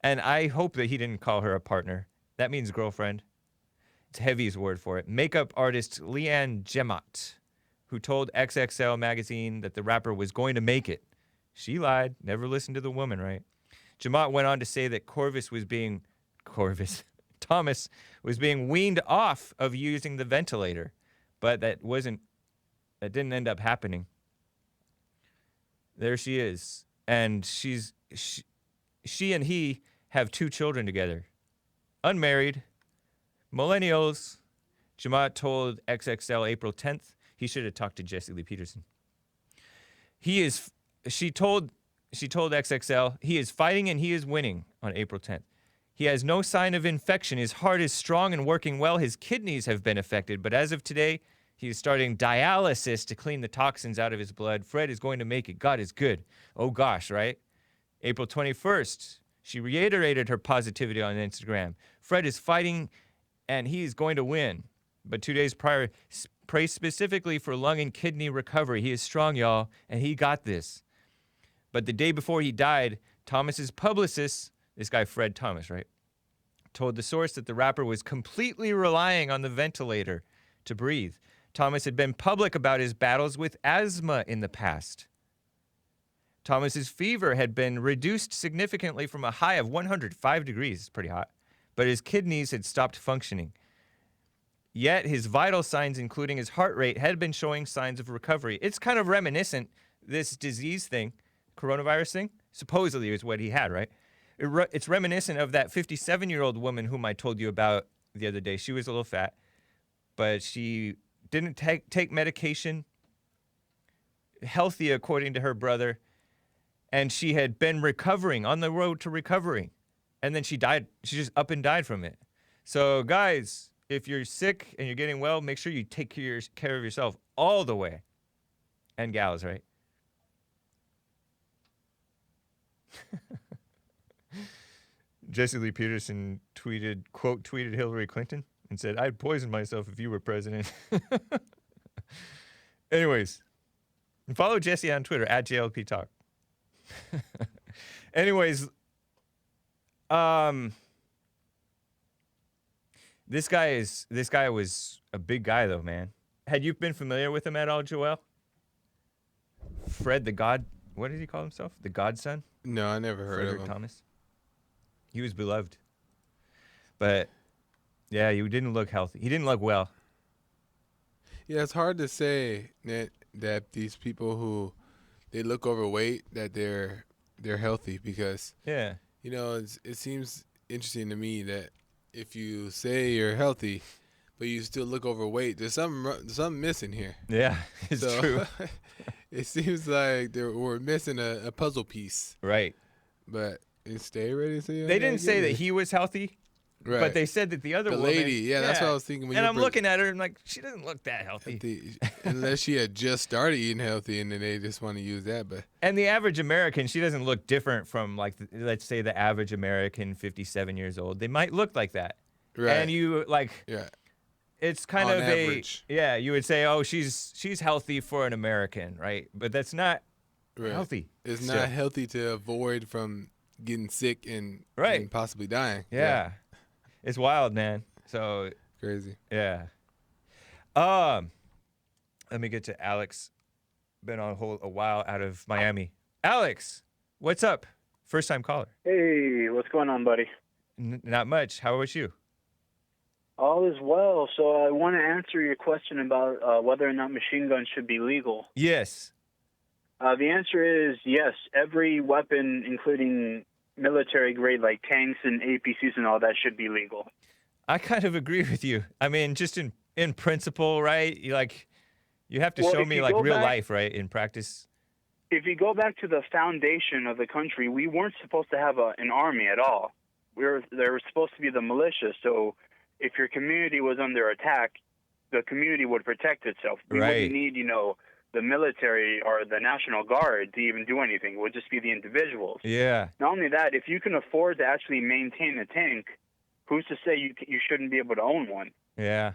A: and I hope that he didn't call her a partner. That means girlfriend. It's Heavy's word for it. Makeup artist Leanne Gemot, who told XXL magazine that the rapper was going to make it. She lied. Never listened to the woman, right? Gemot went on to say that Corvis was being... Thomas was being weaned off of using the ventilator, but that didn't end up happening. There she is, and she and he have 2 children together, unmarried, millennials. Jamaat told XXL April 10th he should have talked to Jesse Lee Peterson. She told XXL he is fighting and he is winning on April 10th. He has no sign of infection. His heart is strong and working well. His kidneys have been affected, but as of today, he is starting dialysis to clean the toxins out of his blood. Fred is going to make it. God is good. Oh gosh, right? April 21st, she reiterated her positivity on Instagram. Fred is fighting and he is going to win. But 2 days prior, pray specifically for lung and kidney recovery. He is strong, y'all, and he got this. But the day before he died, Thomas's publicist, this guy Fred Thomas, right, told the source that the rapper was completely relying on the ventilator to breathe. Thomas had been public about his battles with asthma in the past. Thomas's fever had been reduced significantly from a high of 105 degrees, it's pretty hot, but his kidneys had stopped functioning. Yet his vital signs, including his heart rate, had been showing signs of recovery. It's kind of reminiscent, this disease thing, coronavirus thing, supposedly is what he had, right? It's reminiscent of that 57-year-old woman whom I told you about the other day. She was a little fat, but she didn't take medication, healthy according to her brother, and she had been recovering, on the road to recovery. And then she died. She just up and died from it. So guys, if you're sick and you're getting well, make sure you take care of yourself all the way. And gals, right? Jesse Lee Peterson tweeted Hillary Clinton and said, I'd poison myself if you were president. Anyways, follow Jesse on Twitter, @JLPTalk. Anyways, this guy was a big guy though, man. Had you been familiar with him at all, Joel? Fred the God, what did he call himself? The Godson?
C: No, I never heard of
A: Fedrick
C: him.
A: Thomas. He was beloved. But yeah, he didn't look healthy. He didn't look well.
C: Yeah, it's hard to say that these people who they look overweight that they're healthy because
A: Yeah.
C: you know it seems interesting to me that if you say you're healthy but you still look overweight, there's something missing here.
A: Yeah, it's true.
C: It seems like we're missing a puzzle piece.
A: Right.
C: But stay ready to see.
A: They didn't say that he was healthy,
C: right.
A: but they said that the other woman,
C: lady, yeah, that's what I was thinking.
A: And I'm looking at her and I'm like, she doesn't look that healthy.
C: Unless she had just started eating healthy and then they just want to use that. But
A: and the average American, she doesn't look different from let's say the average American 57 years old. They might look like that.
C: right.
A: And you
C: yeah.
A: it's kind
C: On
A: of
C: average.
A: you would say, oh, she's healthy for an American, right? But that's not
C: Right.
A: healthy.
C: It's
A: still.
C: not healthy to avoid from getting sick and possibly dying.
A: Yeah. It's wild, man. So
C: Crazy.
A: yeah. Let me get to Alex. Been on hold a while out of Miami. Alex, what's up? First time caller.
F: Hey, what's going on, buddy?
A: Not much. How about you?
F: All is well. So I want to answer your question about whether or not machine guns should be legal.
A: Yes.
F: The answer is yes. Every weapon, including military grade like tanks and APCs and all that, should be legal.
A: I kind of agree with you. I mean, just in principle, right? You have to show me real life, right? In practice.
F: If you go back to the foundation of the country, we weren't supposed to have an army at all. There were supposed to be the militia. So if your community was under attack, the community would protect itself. We wouldn't need, the military or the National Guard to even do anything. It would just be the individuals.
A: Yeah.
F: Not only that, if you can afford to actually maintain a tank, who's to say you shouldn't be able to own one?
A: Yeah.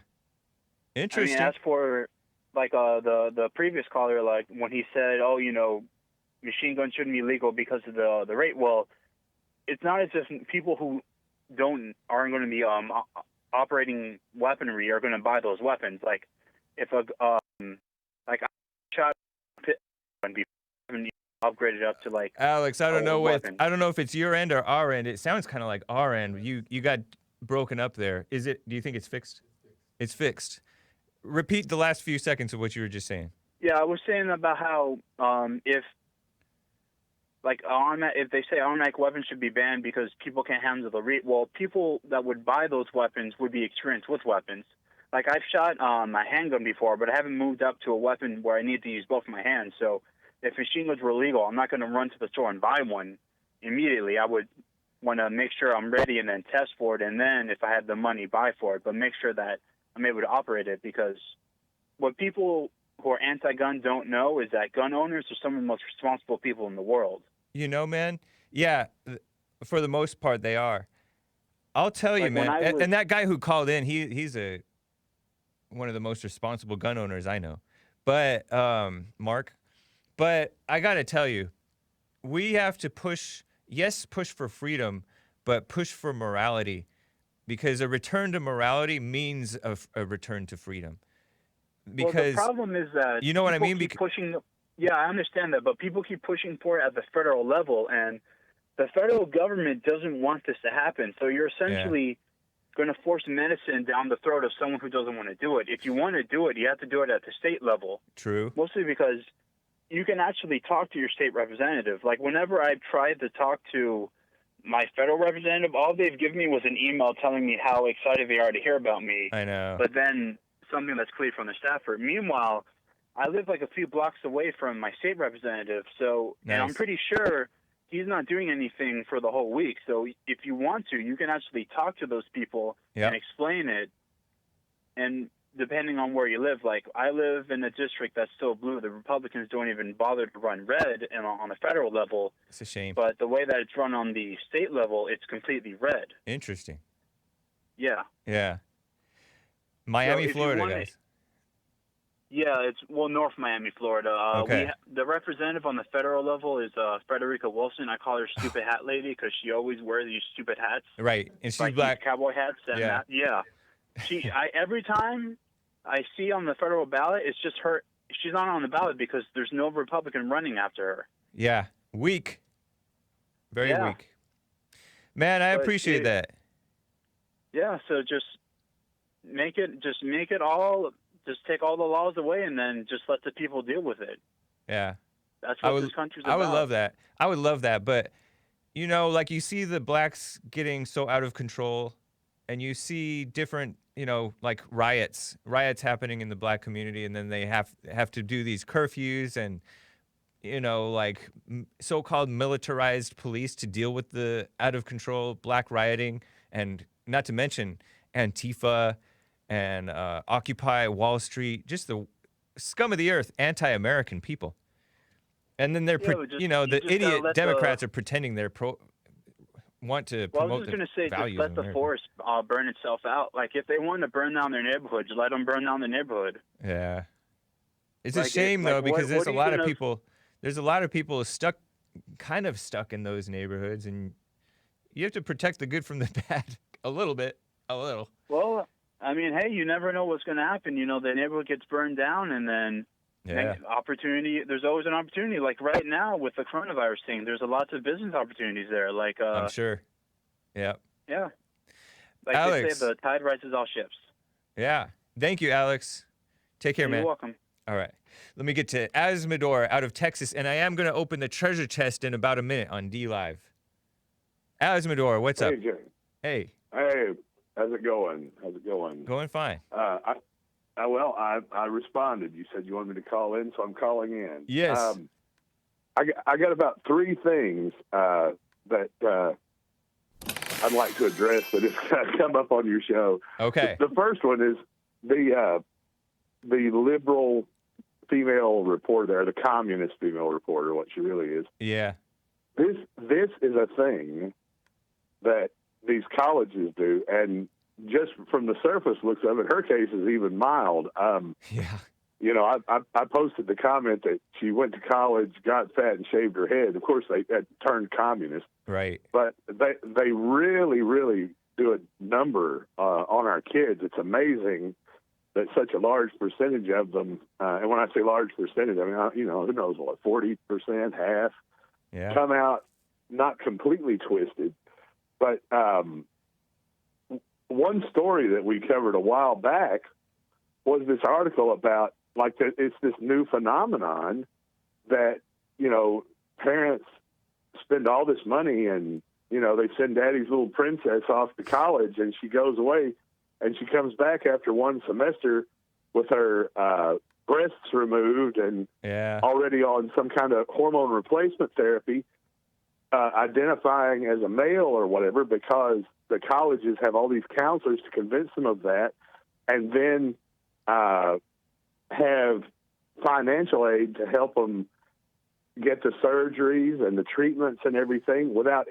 A: Interesting.
F: I mean, as for the previous caller, when he said, machine guns shouldn't be legal because of the rate. Well, it's not as if people who aren't going to be operating weaponry are going to buy those weapons. Like if I shot and be upgraded up to
A: Alex, I don't know
F: weapon.
A: I don't know if it's your end or our end. It sounds kind of like our end. You got broken up there. Do you think it's fixed? It's fixed. Repeat the last few seconds of what you were just saying.
F: Yeah, I was saying about how if they say automatic weapons should be banned because people can't handle well, people that would buy those weapons would be experienced with weapons. Like, I've shot my handgun before, but I haven't moved up to a weapon where I need to use both my hands. So if machine guns were legal, I'm not going to run to the store and buy one immediately. I would want to make sure I'm ready and then test for it, and then if I had the money, buy for it. But make sure that I'm able to operate it, because what people who are anti-gun don't know is that gun owners are some of the most responsible people in the world.
A: You know, man? Yeah, for the most part, they are. I'll tell you, man. And that guy who called in, he's one of the most responsible gun owners I know. But, Mark, but I got to tell you, we have to push for freedom, but push for morality, because a return to morality means a return to freedom. Because
F: the problem is that
A: you know what I mean.
F: Yeah, I understand that, but people keep pushing for it at the federal level, and the federal government doesn't want this to happen. So you're essentially going to force medicine down the throat of someone who doesn't want to do it. If you want to do it, you have to do it at the state level.
A: True.
F: Mostly because you can actually talk to your state representative. Like, whenever I've tried to talk to my federal representative, all they've given me was an email telling me how excited they are to hear about me.
A: I know.
F: But then something that's clear from the staffer. Meanwhile, I live like a few blocks away from my state representative, so
A: nice.
F: And I'm pretty sure he's not doing anything for the whole week. So if you want to, you can actually talk to those people and explain it. And depending on where you live, like, I live in a district that's still blue. The Republicans don't even bother to run red on a federal level.
A: It's a shame.
F: But the way that it's run on the state level, it's completely red.
A: Interesting.
F: Yeah.
A: Yeah. Miami,
F: so
A: Florida, guys.
F: Yeah, it's North Miami, Florida.
A: Okay.
F: The representative on the federal level is Frederica Wilson. I call her Stupid Hat Lady because she always wears these stupid hats.
A: Right, and she's
F: like
A: black.
F: These cowboy hats. And every time I see on the federal ballot, it's just her. She's not on the ballot because there's no Republican running after her.
A: Yeah, weak. Very weak. Man, I appreciate that.
F: Yeah, so just make it all. Just take all the laws away and then just let the people deal with it.
A: Yeah.
F: That's what this country's about.
A: I would love that. I would love that. But, you know, like, you see the blacks getting so out of control, and you see different, you know, like riots happening in the black community, and then they have to do these curfews and, you know, like so-called militarized police to deal with the out of control black rioting, and not to mention Antifa and Occupy Wall Street, just the scum of the earth, anti-American people. And then the idiot Democrats are pretending they're want to promote the values.
F: I was just going to say, just let the forest burn itself out. Like, if they want to burn down their neighborhood, just let them burn down the neighborhood.
A: Yeah. It's a shame, though, because there's a lot of people kind of stuck in those neighborhoods, and you have to protect the good from the bad a little.
F: Well, I mean, hey, you never know what's going to happen. You know, the neighborhood gets burned down, and then opportunity. There's always an opportunity. Like right now with the coronavirus thing, there's a lots of business opportunities there. Like
A: I'm sure. Yeah.
F: Yeah. Like
A: Alex,
F: they say, the tide rises all ships.
A: Yeah. Thank you, Alex. Take care, man.
F: You're welcome.
A: All right. Let me get to Azzmador out of Texas, and I am going to open the treasure chest in about a minute on D Live. Azzmador, what's up?
G: Hey, Jay.
A: Hey.
G: Hey. How's it going?
A: Going fine.
G: I responded. You said you wanted me to call in, so I'm calling in.
A: Yes.
G: I got about three things that I'd like to address that have come up on your show.
A: Okay.
G: The first one is the liberal female reporter, the communist female reporter, what she really is.
A: Yeah.
G: This is a thing that these colleges do, and just from the surface looks of it, her case is even mild.
A: Yeah.
G: You know, I posted the comment that she went to college, got fat, and shaved her head. Of course, they had turned communist.
A: Right.
G: But they really, really do a number on our kids. It's amazing that such a large percentage of them, and when I say large percentage, I mean, you know, who knows what, 40%, half, come out not completely twisted. But one story that we covered a while back was this article about like it's this new phenomenon that, you know, parents spend all this money and, you know, they send daddy's little princess off to college and she goes away and she comes back after one semester with her breasts removed and already on some kind of hormone replacement therapy, identifying as a male or whatever, because the colleges have all these counselors to convince them of that, and then have financial aid to help them get the surgeries and the treatments and everything without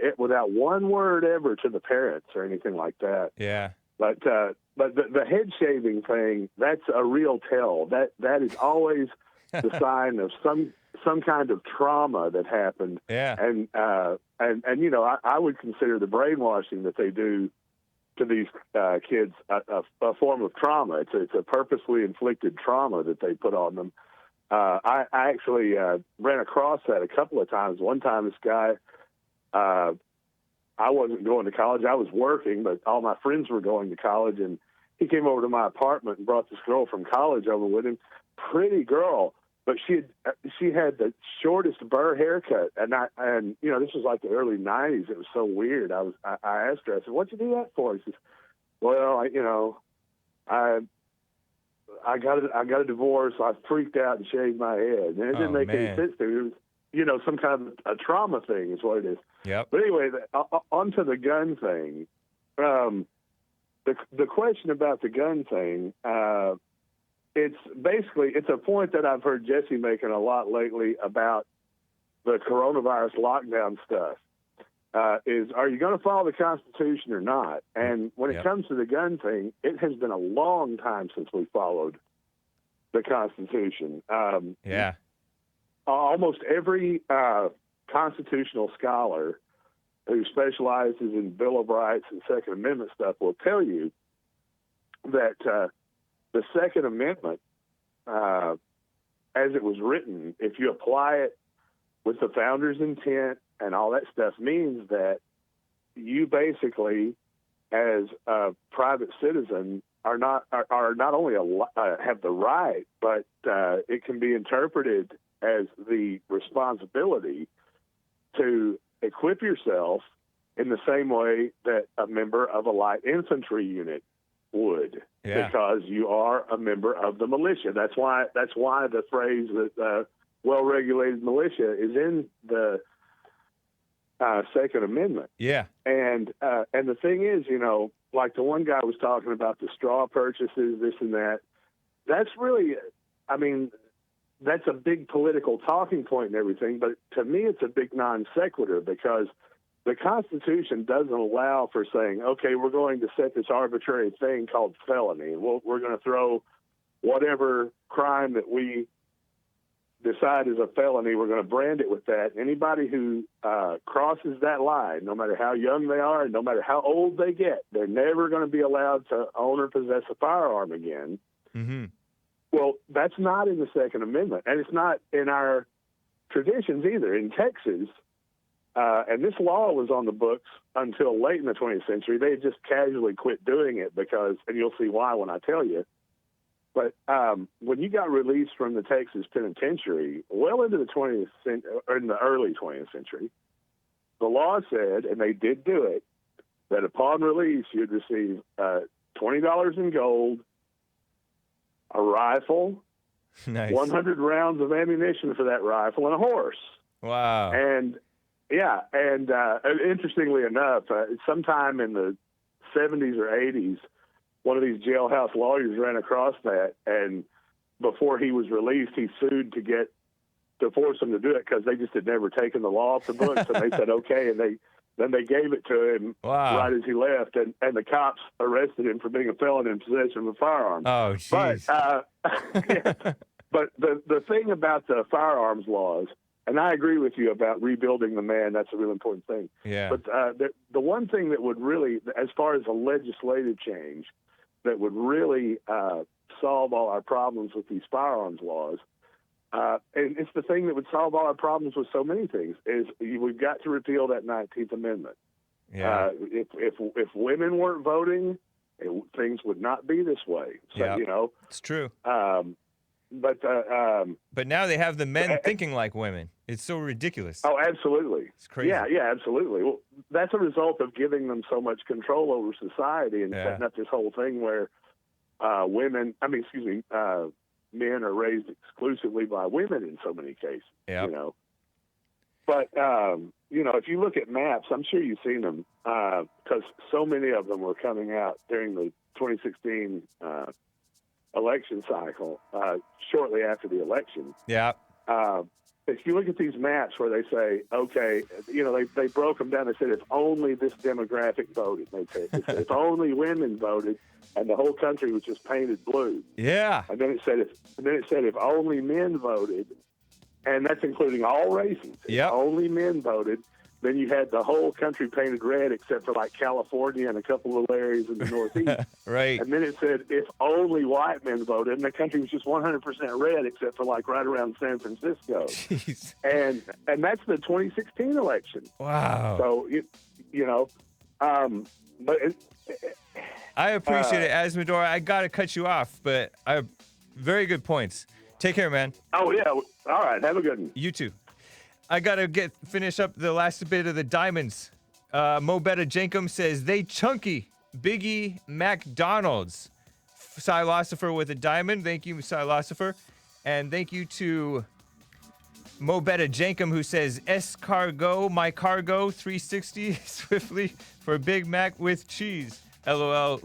G: one word ever to the parents or anything like that.
A: Yeah.
G: But the head shaving thing, that's a real tell. That is always the sign of some kind of trauma that happened.
A: Yeah.
G: And you know, I would consider the brainwashing that they do to these kids a form of trauma. It's a purposely inflicted trauma that they put on them. I actually ran across that a couple of times. One time, this guy, I wasn't going to college. I was working, but all my friends were going to college, and he came over to my apartment and brought this girl from college over with him. Pretty girl, but she had the shortest burr haircut, and you know, this was like the early '90s. It was so weird. I asked her. I said, "What'd you do that for?" She says, "Well, I got a divorce. So I freaked out and shaved my head, and it didn't make any sense to me. It was, you know, some kind of a trauma thing is what it is."
A: Yep.
G: But anyway, onto the gun thing. The question about the gun thing, it's a point that I've heard Jesse making a lot lately about the coronavirus lockdown stuff. Is, are you going to follow the Constitution or not? And when it comes to the gun thing, it has been a long time since we followed the Constitution. Almost every constitutional scholar who specializes in Bill of Rights and Second Amendment stuff will tell you that the Second Amendment, as it was written, if you apply it with the founders' intent and all that stuff, means that you basically, as a private citizen, are not only have the right, but it can be interpreted as the responsibility to equip yourself in the same way that a member of a light infantry unit would, because you are a member of the militia. That's why the phrase that well-regulated militia is in the Second Amendment. Yeah. And the thing is, you know, like the one guy was talking about the straw purchases, this and that. That's really, I mean, that's a big political talking point and everything, but to me it's a big non sequitur, because the Constitution doesn't allow for saying, okay, we're going to set this arbitrary thing called felony, and we're going to throw whatever crime that we decide is a felony, we're going to brand it with that. Anybody who crosses that line, no matter how young they are and no matter how old they get, they're never going to be allowed to own or possess a firearm again. Mm-hmm. Well, that's not in the Second Amendment, and it's not in our traditions either. In Texas, and this law was on the books until late in the 20th century. They just casually quit doing it because, and you'll see why when I tell you, but when you got released from the Texas penitentiary, well into the 20th century, or in the early 20th century, the law said, and they did do it, that upon release you'd receive $20 in gold, a rifle, nice, 100 rounds of ammunition for that rifle, and a horse. Wow. And interestingly enough, sometime in the 70s or 80s, one of these jailhouse lawyers ran across that, and before he was released, he sued to force him to do it, because they just had never taken the law off the books, and they said okay, and then they gave it to him right as he left, and the cops arrested him for being a felon in possession of a firearm. Oh, jeez. But the thing about the firearms laws, and I agree with you about rebuilding the man, that's a real important thing. Yeah. But the one thing that would really, as far as a legislative change, that would really solve all our problems with these firearms laws, and it's the thing that would solve all our problems with so many things, is we've got to repeal that 19th Amendment. Yeah. If women weren't voting, things would not be this way. So,
A: Yeah.
G: you know,
A: It's true.
G: but
A: now they have the men thinking like women. It's so ridiculous.
G: oh, absolutely.
A: It's crazy.
G: Yeah, absolutely. Well, that's a result of giving them so much control over society and setting up this whole thing where men are raised exclusively by women in so many cases.
A: Yep.
G: You know, but you know, if you look at maps, I'm sure you've seen them because so many of them were coming out during the 2016 election cycle, shortly after the election.
A: Yeah.
G: If you look at these maps where they say, okay, you know, they broke them down. They said, if only this demographic voted. They said, if only women voted, and the whole country was just painted blue.
A: Yeah.
G: And then it said, if only men voted, and that's including all races.
A: Yep.
G: If only men voted, then you had the whole country painted red except for like California and a couple of areas in the Northeast.
A: Right.
G: And then it said, if only white men voted, and the country was just 100% red except for like right around San Francisco.
A: Jeez.
G: And that's the 2016 election.
A: Wow.
G: So, you know, but
A: I appreciate it, Azzmador. I got to cut you off, but very good points. Take care, man.
G: oh, yeah. All right. Have a good one.
A: You too. I got to finish up the last bit of the diamonds. Mo Betta Jenkum says, they chunky. Biggie McDonald's. Silosopher with a diamond. Thank you, Silosopher. And thank you to Mo Betta Jenkum, who says, escargot, my cargo, 360 swiftly for Big Mac with cheese. LOL,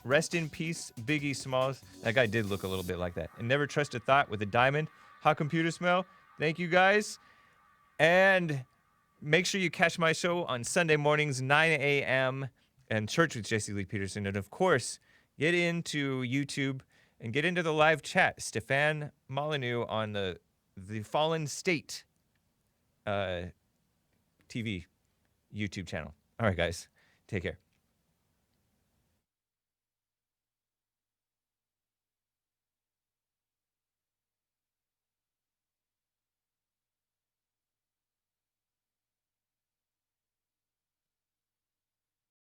A: rest in peace, Biggie Smalls. That guy did look a little bit like that. And never trust a thought with a diamond. Hot computer smell. Thank you, guys. And make sure you catch my show on Sunday mornings, 9 a.m. and Church with Jesse Lee Peterson. And, of course, get into YouTube and get into the live chat. Stefan Molyneux on the Fallen State TV YouTube channel. All right, guys. Take care.